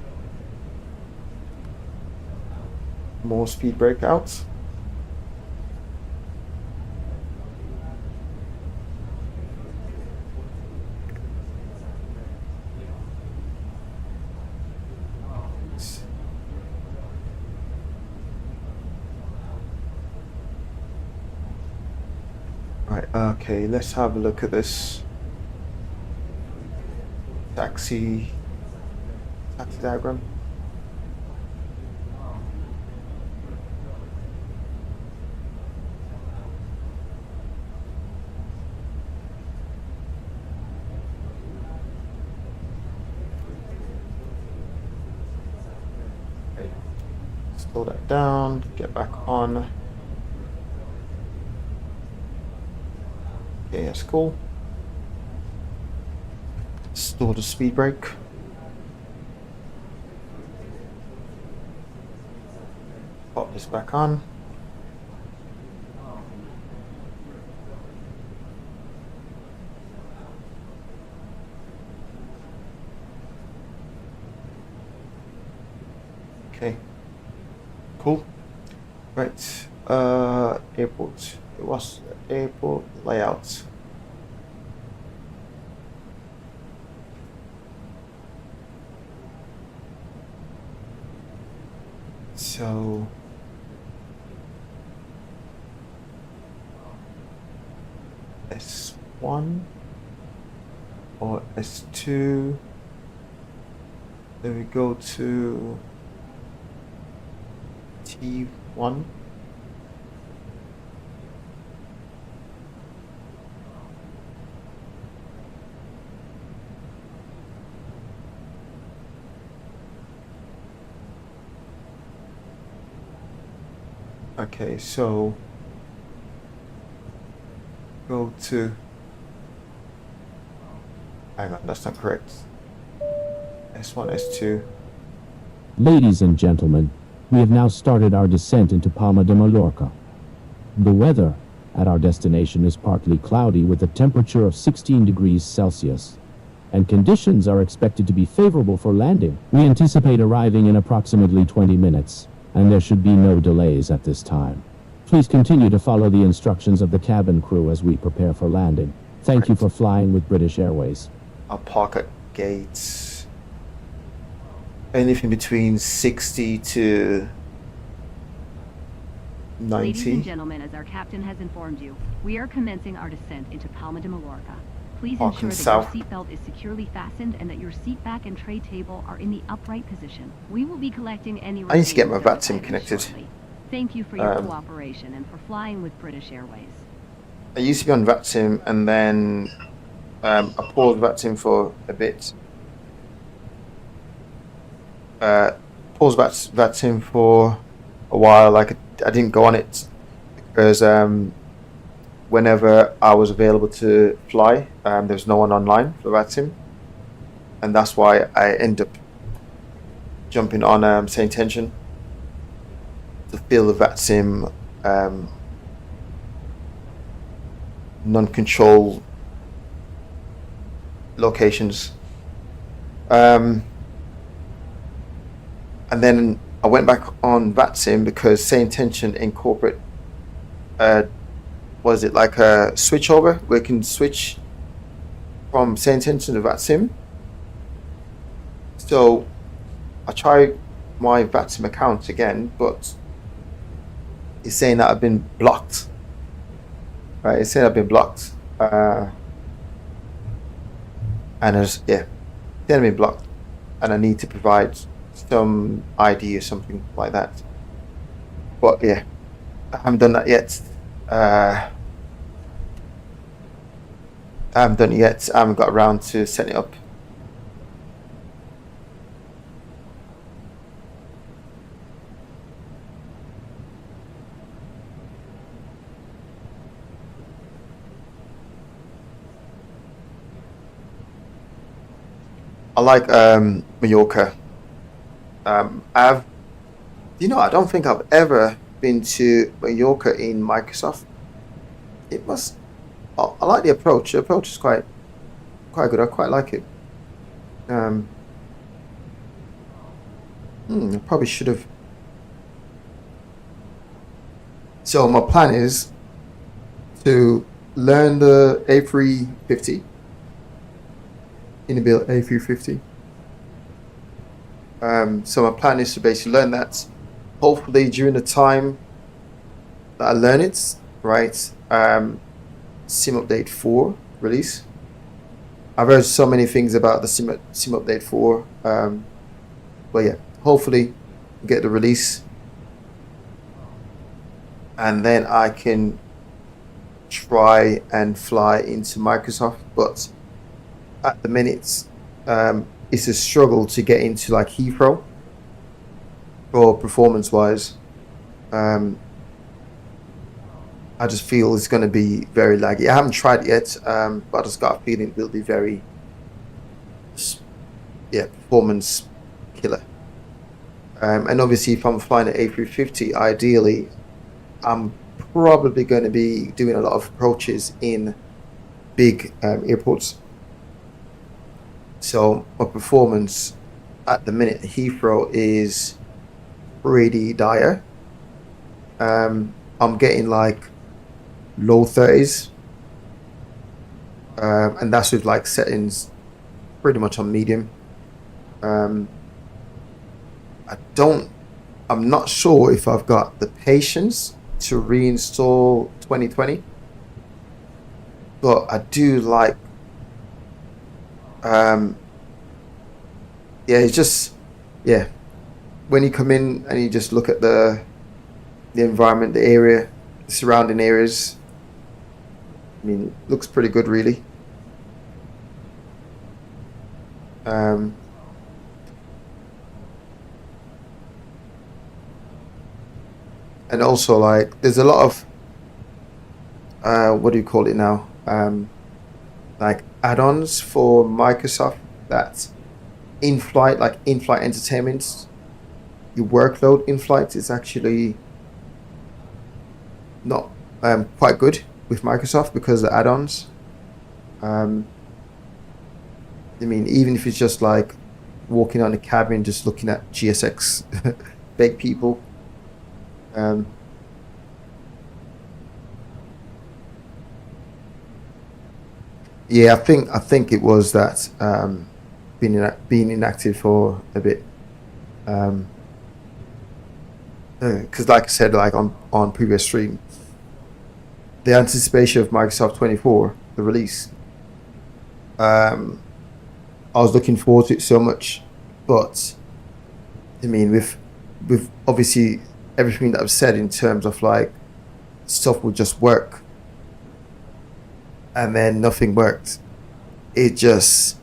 More speed breakouts. Okay, let's have a look at this taxi diagram. Okay. Slow that down, get back on. Okay, that's cool. Store the speed brake. Pop this back on. Okay. Cool. Right. Airport. It was airport layout. So S1 or S2, then we go to T1. Okay, so go to, hang on, that's not correct. S1, S2. Ladies and gentlemen, we have now started our descent into Palma de Mallorca. The weather at our destination is partly cloudy with a temperature of 16 degrees Celsius, and conditions are expected to be favorable for landing. We anticipate arriving in approximately 20 minutes, and there should be no delays at this time. Please continue to follow the instructions of the cabin crew as we prepare for landing. Thank you for flying with British Airways. I'll park at gates. Anything between 60 to 90. Ladies and gentlemen, as our captain has informed you, we are commencing our descent into Palma de Mallorca. Please Parking ensure that south. your seatbelt is securely fastened and that your seat back and tray table are in the upright position. We will be collecting any I need to get my remaining VATSIM items connected. shortly. Thank you for your cooperation and for flying with British Airways. I used to be on VATSIM and then I paused VATSIM for a bit. Paused VATSIM for a while. Like I didn't go on it because whenever I was available to fly, there was no one online for VATSIM, and that's why I ended up jumping on Same Tension to fill the VATSIM non-control locations. And then I went back on VATSIM because Same Tension incorporate was it like a switchover where you can switch from Same Tension to VATSIM. So I tried my VATSIM account again, but it's saying that I've been blocked. Right, it's saying I've been blocked. And there's, yeah, it's been blocked, and I need to provide some ID or something like that. But yeah, I haven't done that yet. I haven't done it yet. I haven't got around to setting it up. I like Mallorca. I don't think I've ever been to Mallorca in Microsoft. It must. I like the approach. The approach is quite good. I quite like it. I probably should have. So my plan is to learn the A350. Inbuilt A350. So my plan is to basically learn that. Hopefully during the time that I learn it, right? Sim Update 4 release. I've heard so many things about the Sim Update 4. But yeah, hopefully get the release, and then I can try and fly into Microsoft. But at the minute, it's a struggle to get into like Heathrow for performance-wise. I just feel it's going to be very laggy. I haven't tried it yet, but I just got a feeling it will be very, performance killer. And obviously, if I'm flying an A350, ideally, I'm probably going to be doing a lot of approaches in big airports. So my performance at the minute at Heathrow is pretty dire. I'm getting like low 30s, and that's with like settings pretty much on medium. I'm not sure if I've got the patience to reinstall 2020, but I do like it's just when you come in and you just look at the environment, the area, the surrounding areas, I mean, it looks pretty good really. And also like there's a lot of what do you call it now, like add-ons for Microsoft that in-flight, like in-flight entertainment, your workload in flight is actually not quite good with Microsoft because of the add-ons. I mean, even if it's just like walking on a cabin, just looking at GSX fake people, Yeah, I think it was that being inactive for a bit. Because like I said, like on previous stream, the anticipation of Microsoft 24, the release, I was looking forward to it so much, but I mean, with obviously everything that I've said in terms of like stuff would just work, and then nothing worked. It just,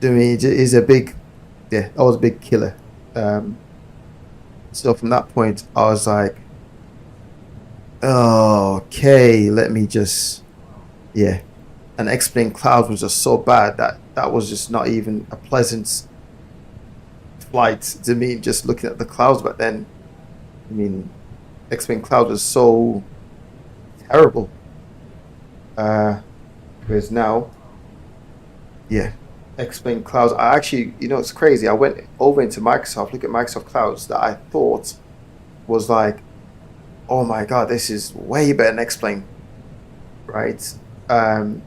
to me, it is a big, yeah, that was a big killer. So from that point, I was like, oh, okay, let me just, yeah. And Xplane Cloud was just so bad that was just not even a pleasant flight to me, just looking at the clouds. But then, I mean, Xplane Cloud was so terrible. Whereas now, yeah, Xplane Clouds, I actually, you know, it's crazy. I went over into Microsoft, look at Microsoft Clouds that I thought was like, oh my God, this is way better than Xplane, right? And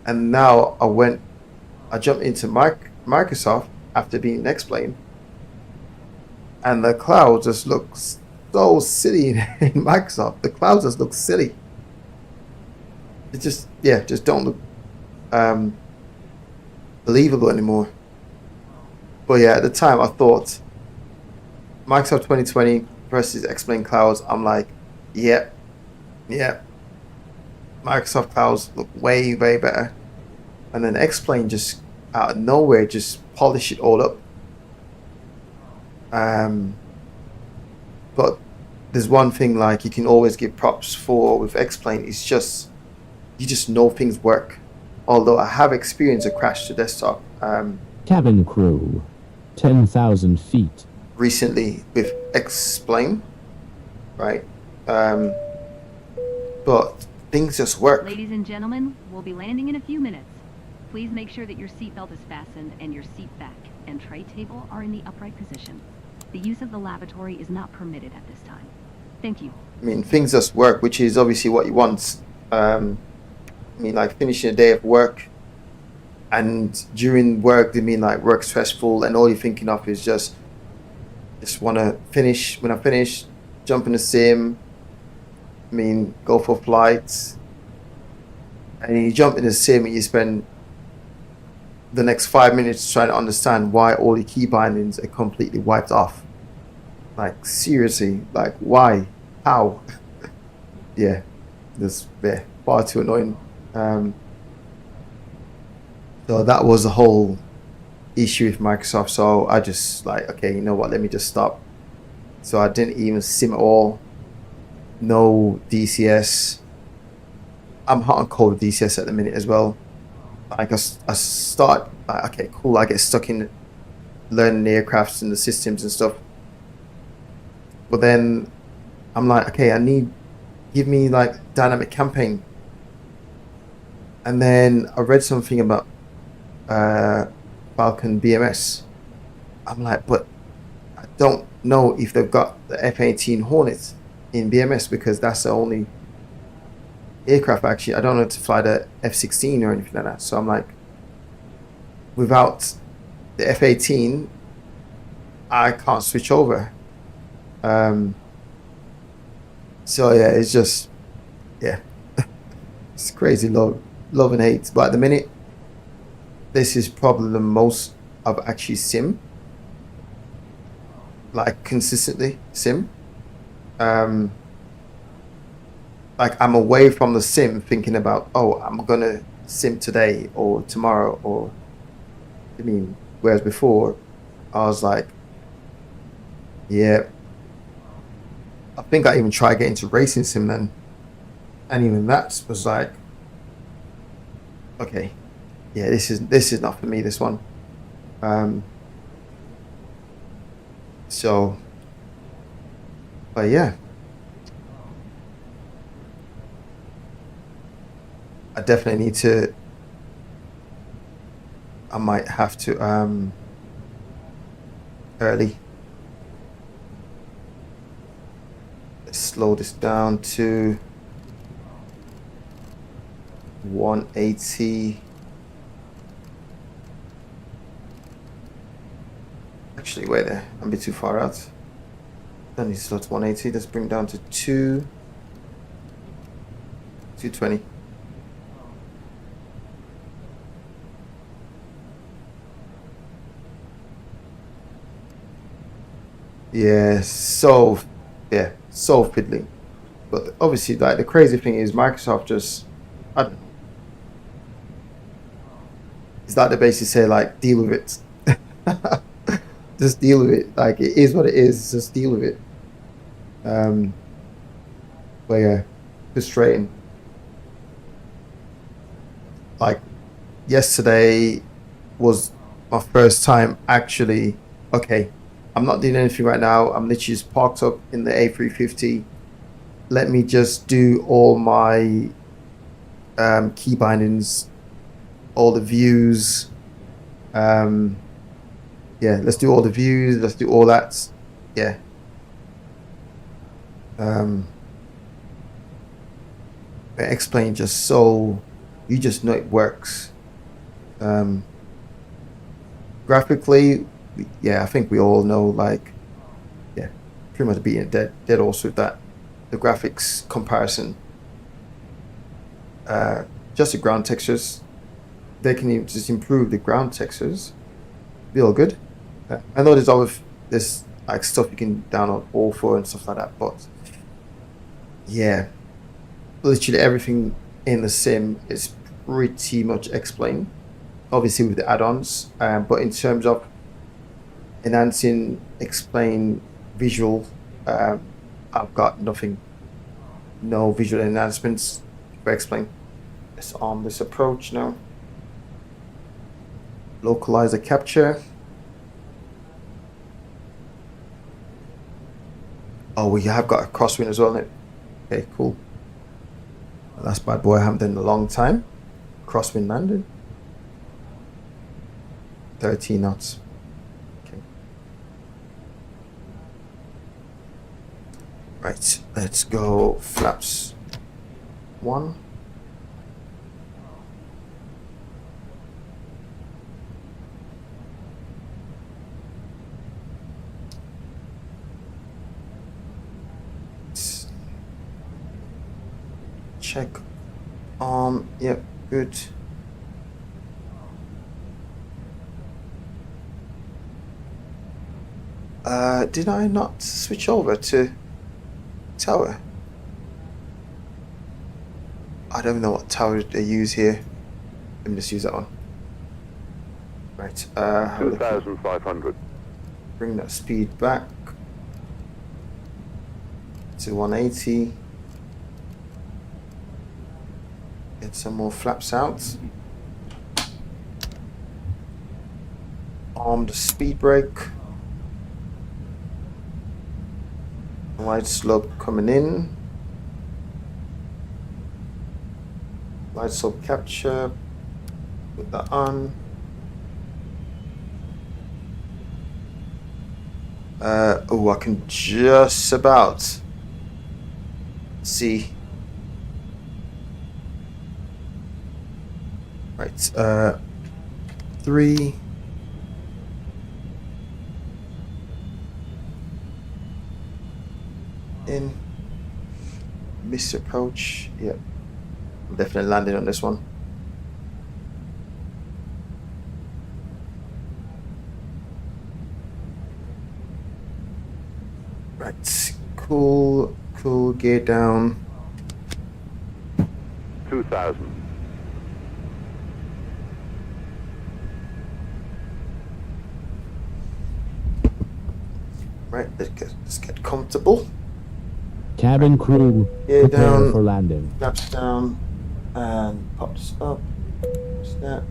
now I jumped into Microsoft after being Xplane, and the cloud just looks so silly in Microsoft. The clouds just look silly. It just, yeah, just don't look believable anymore. But yeah, at the time I thought Microsoft 2020 versus Xplane Clouds, I'm like, yeah, Microsoft Clouds look way better. And then Xplane just out of nowhere just polish it all up. But there's one thing like you can always give props for with Xplane, it's just, you just know things work. Although I have experienced a crash to desktop Cabin crew, 10,000 feet. recently with Xplane, right? But things just work. Ladies and gentlemen, we'll be landing in a few minutes. Please make sure that your seatbelt is fastened and your seat back and tray table are in the upright position. The use of the lavatory is not permitted at this time. Thank you. I mean, things just work, which is obviously what you want. I mean, like finishing a day of work, and during work, they mean like work stressful, and all you're thinking of is just want to finish. When I finish, jump in the sim. I mean, go for flights, and you jump in the sim and you spend the next 5 minutes trying to understand why all your key bindings are completely wiped off. Like seriously, like why, how? Yeah, this far too annoying. So that was the whole issue with Microsoft. So I just like, okay, you know what? Let me just stop. So I didn't even sim at all. No DCS. I'm hot and cold with DCS at the minute as well. Like I start, like, okay, cool. I get stuck in learning the aircrafts and the systems and stuff. But then I'm like, okay, give me like dynamic campaign. And then I read something about Falcon BMS. I'm like, but I don't know if they've got the F-18 Hornet in BMS, because that's the only aircraft actually. I don't know to fly the F-16 or anything like that. So I'm like, without the F-18, I can't switch over. So yeah, it's just, yeah, it's crazy love and hate. But at the minute, this is probably the most I've actually sim, like consistently sim. Like I'm away from the sim thinking about, oh, I'm gonna sim today or tomorrow, or I mean, whereas before I was like, yeah, I think I even tried getting into racing sim then, and even that was like, okay, yeah, this is not for me, this one. So, but yeah, I definitely need to, I might have to early slow this down to 180. Actually, wait there. I'm a bit too far out. Don't need to slot 180. Let's bring it down to 220. Yeah, so fiddly. But obviously, like, the crazy thing is Microsoft just, I don't know. It's like they basically say, like, deal with it. Just deal with it. Like, it is what it is. Just deal with it. But yeah, frustrating. Like, yesterday was my first time actually, okay, I'm not doing anything right now. I'm literally just parked up in the A350. Let me just do all my key bindings, all the views. Yeah, let's do all the views. Let's do all that. Yeah. Xplane just so, you just know it works. Graphically, yeah, I think we all know, like, yeah, pretty much being dead also with that. The graphics comparison, just the ground textures, they can even just improve the ground textures, be all good. I know there's other like stuff you can download all for and stuff like that, but yeah, literally everything in the sim is pretty much Xplane, obviously with the add-ons, but in terms of enhancing Xplane visual, I've got nothing, no visual enhancements for Xplane. Let's arm this approach now. Localize the capture. Oh, we have got a crosswind as well, isn't it? Okay, cool. That's bad boy I haven't done in a long time. Crosswind landing. 13 knots. Okay. Right, let's go flaps 1. Check arm, yep, good. Did I not switch over to tower? I don't know what tower they use here. Let me just use that one. Right, 2,500. Bring that speed back to 180. Get some more flaps out. Arm the speed brake. Wide slope coming in. Wide slope capture. Put that on. Oh, I can just about see. Right, 3. In. Miss approach. Yep. I'm definitely landing on this one. Right, cool, gear down. 2,000. Right, let's get comfortable. Cabin crew, Gear prepare down. for landing. Flaps down and pops up. What's that?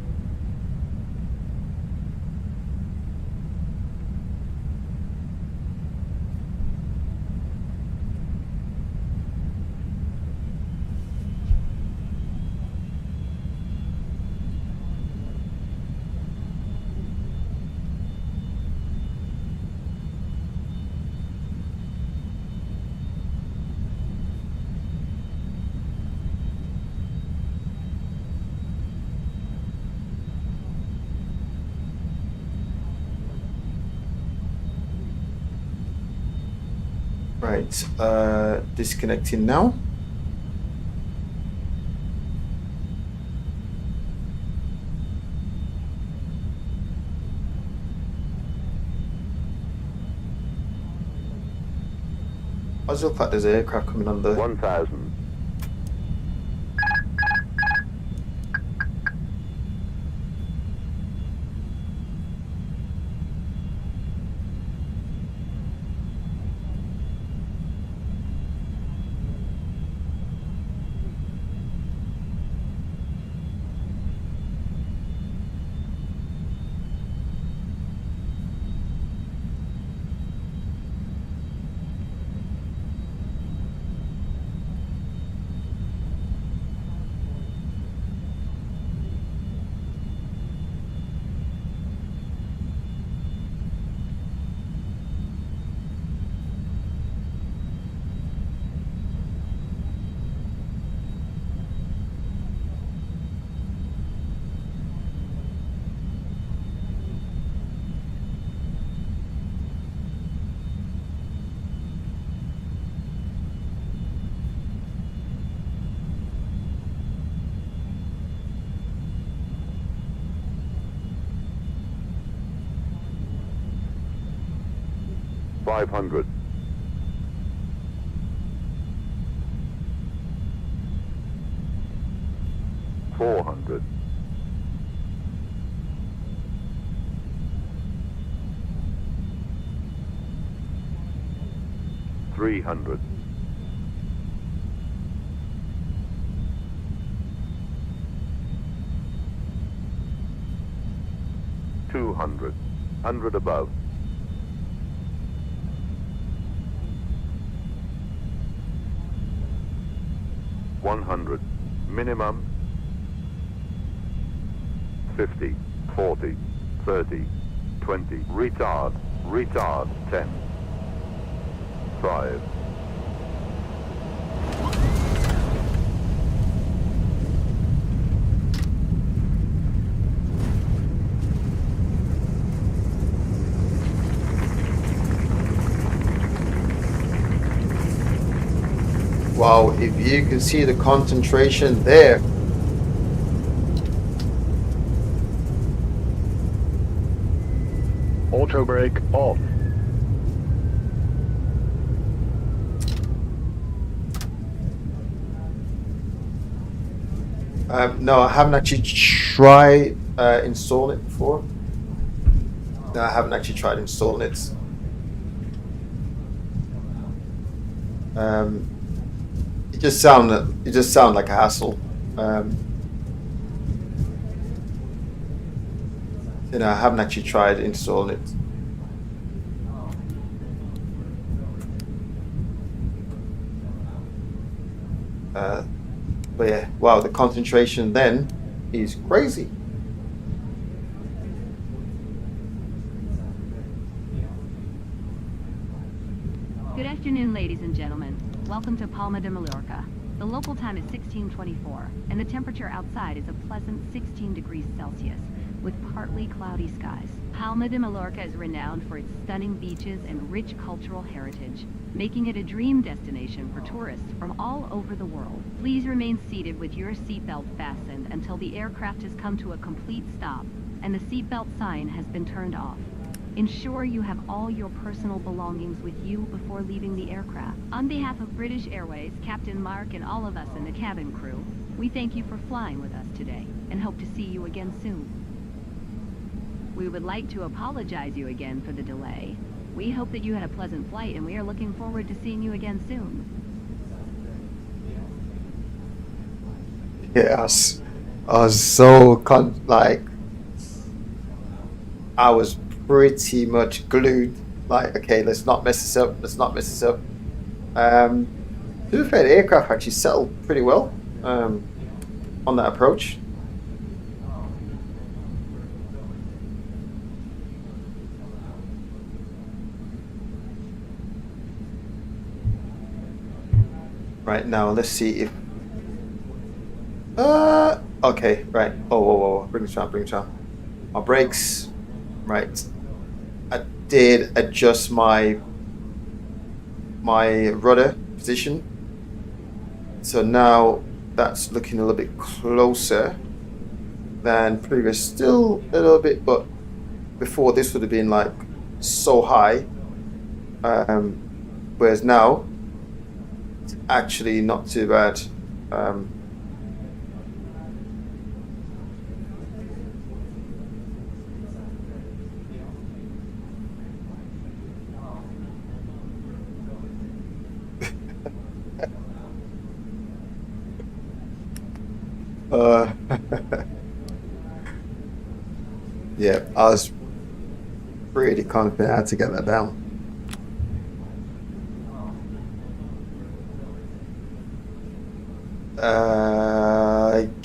Right, disconnecting now. I just look like there's an aircraft coming on the 1000. 500. 400. 300. 200. 100 above. 100. Minimum. 50. 40. 30. 20. Retard. Retard. 10. 5. Wow, if you can see the concentration there. Auto brake off. No, I haven't actually tried installing it before. No, I haven't actually tried installing it. It just sound like a hassle. You know, I haven't actually tried installing it. But yeah, wow, the concentration then is crazy. Good afternoon, ladies and gentlemen. Welcome to Palma de Mallorca. The local time is 16:24, and the temperature outside is a pleasant 16 degrees Celsius, with partly cloudy skies. Palma de Mallorca is renowned for its stunning beaches and rich cultural heritage, making it a dream destination for tourists from all over the world. Please remain seated with your seatbelt fastened until the aircraft has come to a complete stop and the seatbelt sign has been turned off. Ensure you have all your personal belongings with you before leaving the aircraft. On behalf of British Airways, Captain Mark, and all of us in the cabin crew, we thank you for flying with us today and hope to see you again soon. We would like to apologize you again for the delay. We hope that you had a pleasant flight, and we are looking forward to seeing you again soon. Yes, I was so I was pretty much glued. Like, okay, let's not mess this up. Let's not mess this up. To be fair, the aircraft actually settled pretty well on that approach. Right, now let's see if okay, right. Oh, whoa, whoa, bring it down. My brakes, right. I did adjust my my rudder position. So now that's looking a little bit closer than previous. Still a little bit, but before this would have been like so high. Whereas now it's actually not too bad. Yeah, I was pretty confident I had to get that down.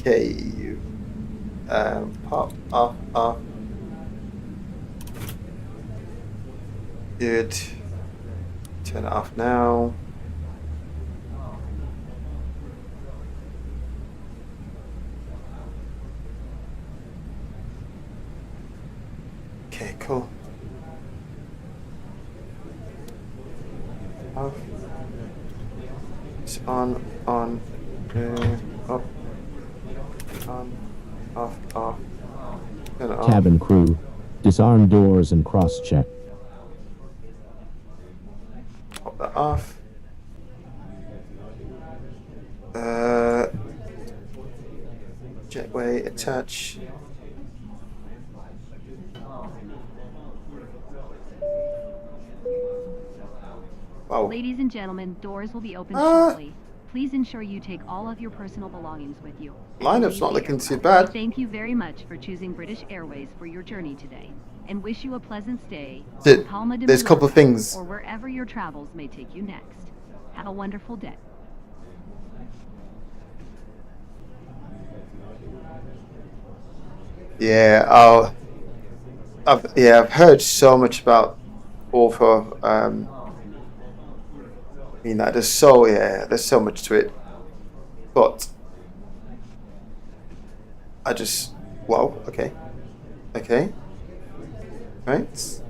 Okay. Pop off. Good. Turn it off now. Okay, cool. Off. It's on, up, on, off. Turn it off. Cabin crew, disarm doors and cross-check. Pop that off. Jetway attach. Wow. Ladies and gentlemen, doors will be open shortly. Please ensure you take all of your personal belongings with you. Lineup's not looking too bad. Thank you very much for choosing British Airways for your journey today, and wish you a pleasant stay in Palma de There's a couple of Mallorca, things. or wherever your travels may take you next. Have a wonderful day. Yeah, I've heard so much about Alpha. I mean, that there's so much to it, but I just okay, right,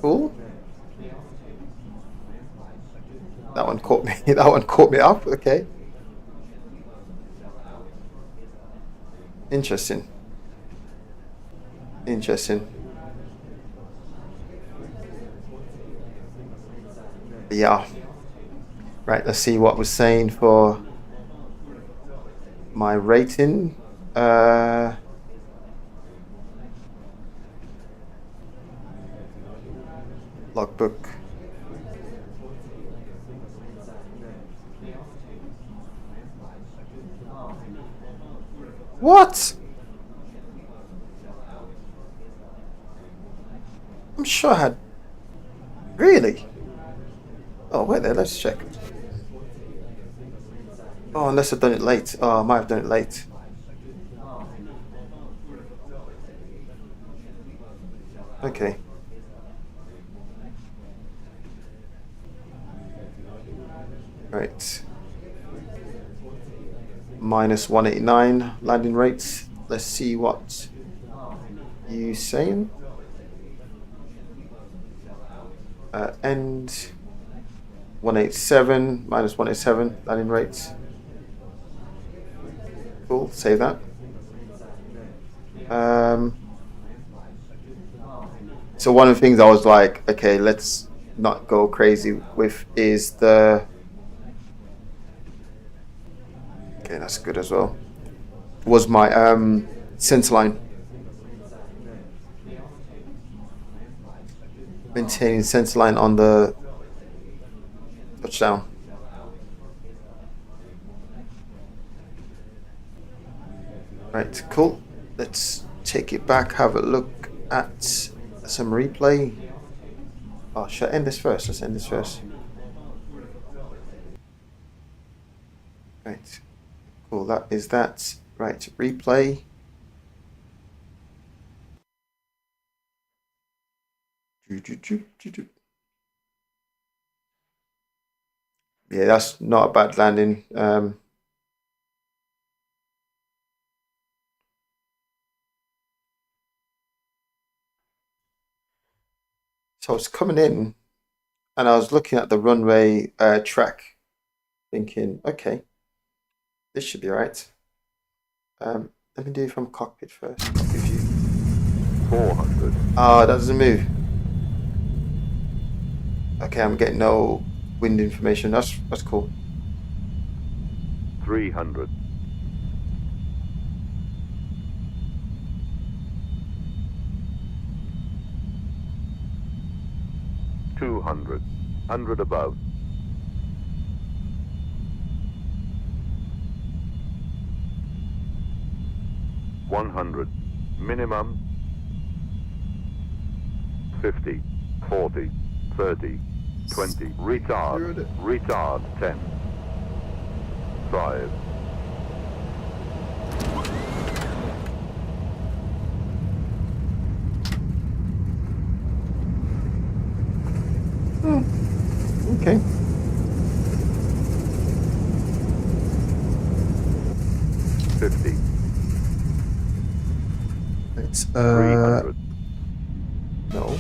cool. That one caught me. That one caught me up. Okay, interesting. Yeah. Right, let's see what we're saying for my rating. Logbook. What? I'm sure I had. Really? Oh, wait there, let's check. Oh, unless I've done it late. Oh, I might have done it late. Okay. Right. Minus 189 landing rates. Let's see what you saying. End 187, minus 187 landing rates. Cool, save that. So one of the things I was like, okay, let's not go crazy with is the. Okay, that's good as well. Was my center line. Maintaining center line on the touchdown. Right, cool. Let's take it back, have a look at some replay. Oh, should I end this first? Let's end this first. Right, cool. That is that. Right, replay. Yeah, that's not a bad landing. So it's coming in and I was looking at the runway track, thinking, okay, this should be right. Let me do it from cockpit first. Cockpit view. 400. Oh, that doesn't move. Okay, I'm getting no wind information. That's cool. 300. 200. 100 above. 100. Minimum. 50. 40. 30. 20. Retard. Retard. 10. 5. Okay. It's 300. no.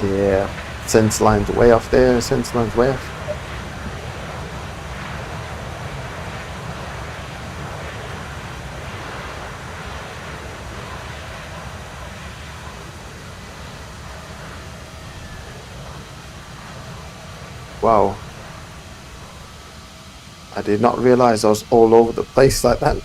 Yeah, sense line's way off there, sense line's way off. Wow. I did not realize I was all over the place like that.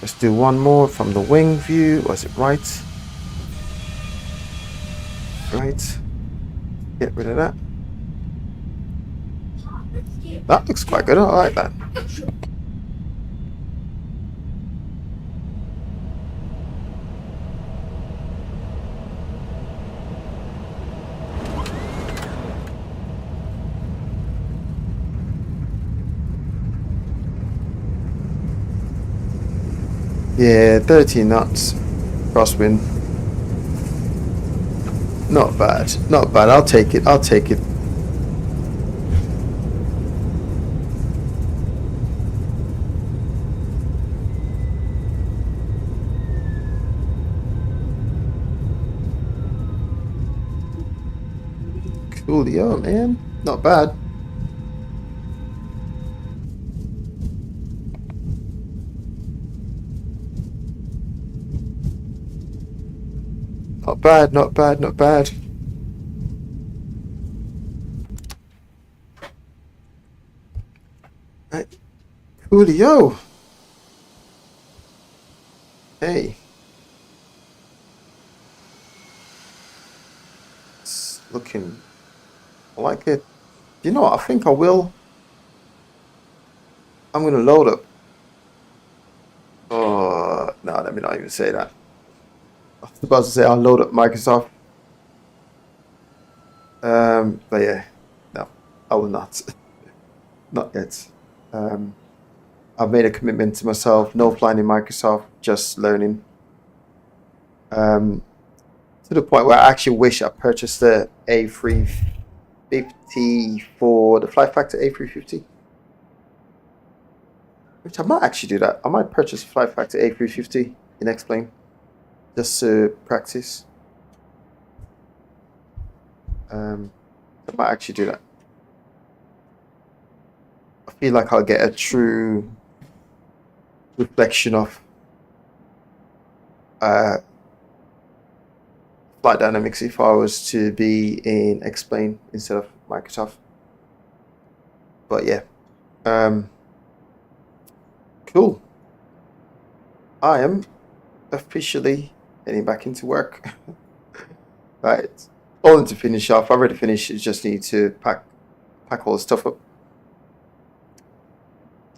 Let's do one more from the wing view. Was it right? Right. Get rid of that. That looks quite good. I like that. Yeah, 13 knots crosswind. Not bad. Not bad. I'll take it. I'll take it. Coolio, man. Not bad. Not bad, not bad, not bad. Right. Coolio. Hey. It's looking like it. You know what? I think I will. I'm going to load up. Oh, no, let me not even say that. I was about to say I'll load up Microsoft. But yeah, no, I will not. Not yet. I've made a commitment to myself, no flying in Microsoft, just learning. To the point where I actually wish I purchased the A350 for the Flight Factor A350. Which I might actually do that. I might purchase a Flight Factor A350 in Xplane just to practice. I might actually do that. I feel like I'll get a true reflection of flight dynamics if I was to be in Xplane instead of Microsoft. But yeah, cool. I am officially heading back into work. Right, only to finish off. I've already finished. Just need to pack all the stuff up.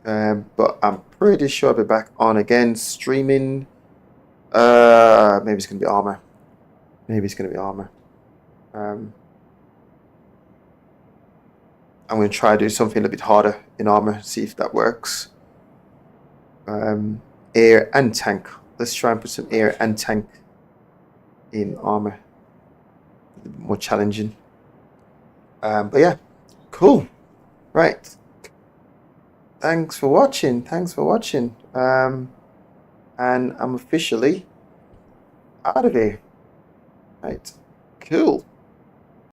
But I'm pretty sure I'll be back on again streaming. Maybe it's gonna be Arma. Maybe it's gonna be Arma. I'm gonna try to do something a bit harder in Arma, see if that works. Air and tank. Let's try and put some air and tank in Arma. A bit more challenging. But yeah, cool. Right. Thanks for watching. And I'm officially out of here. Right. Cool.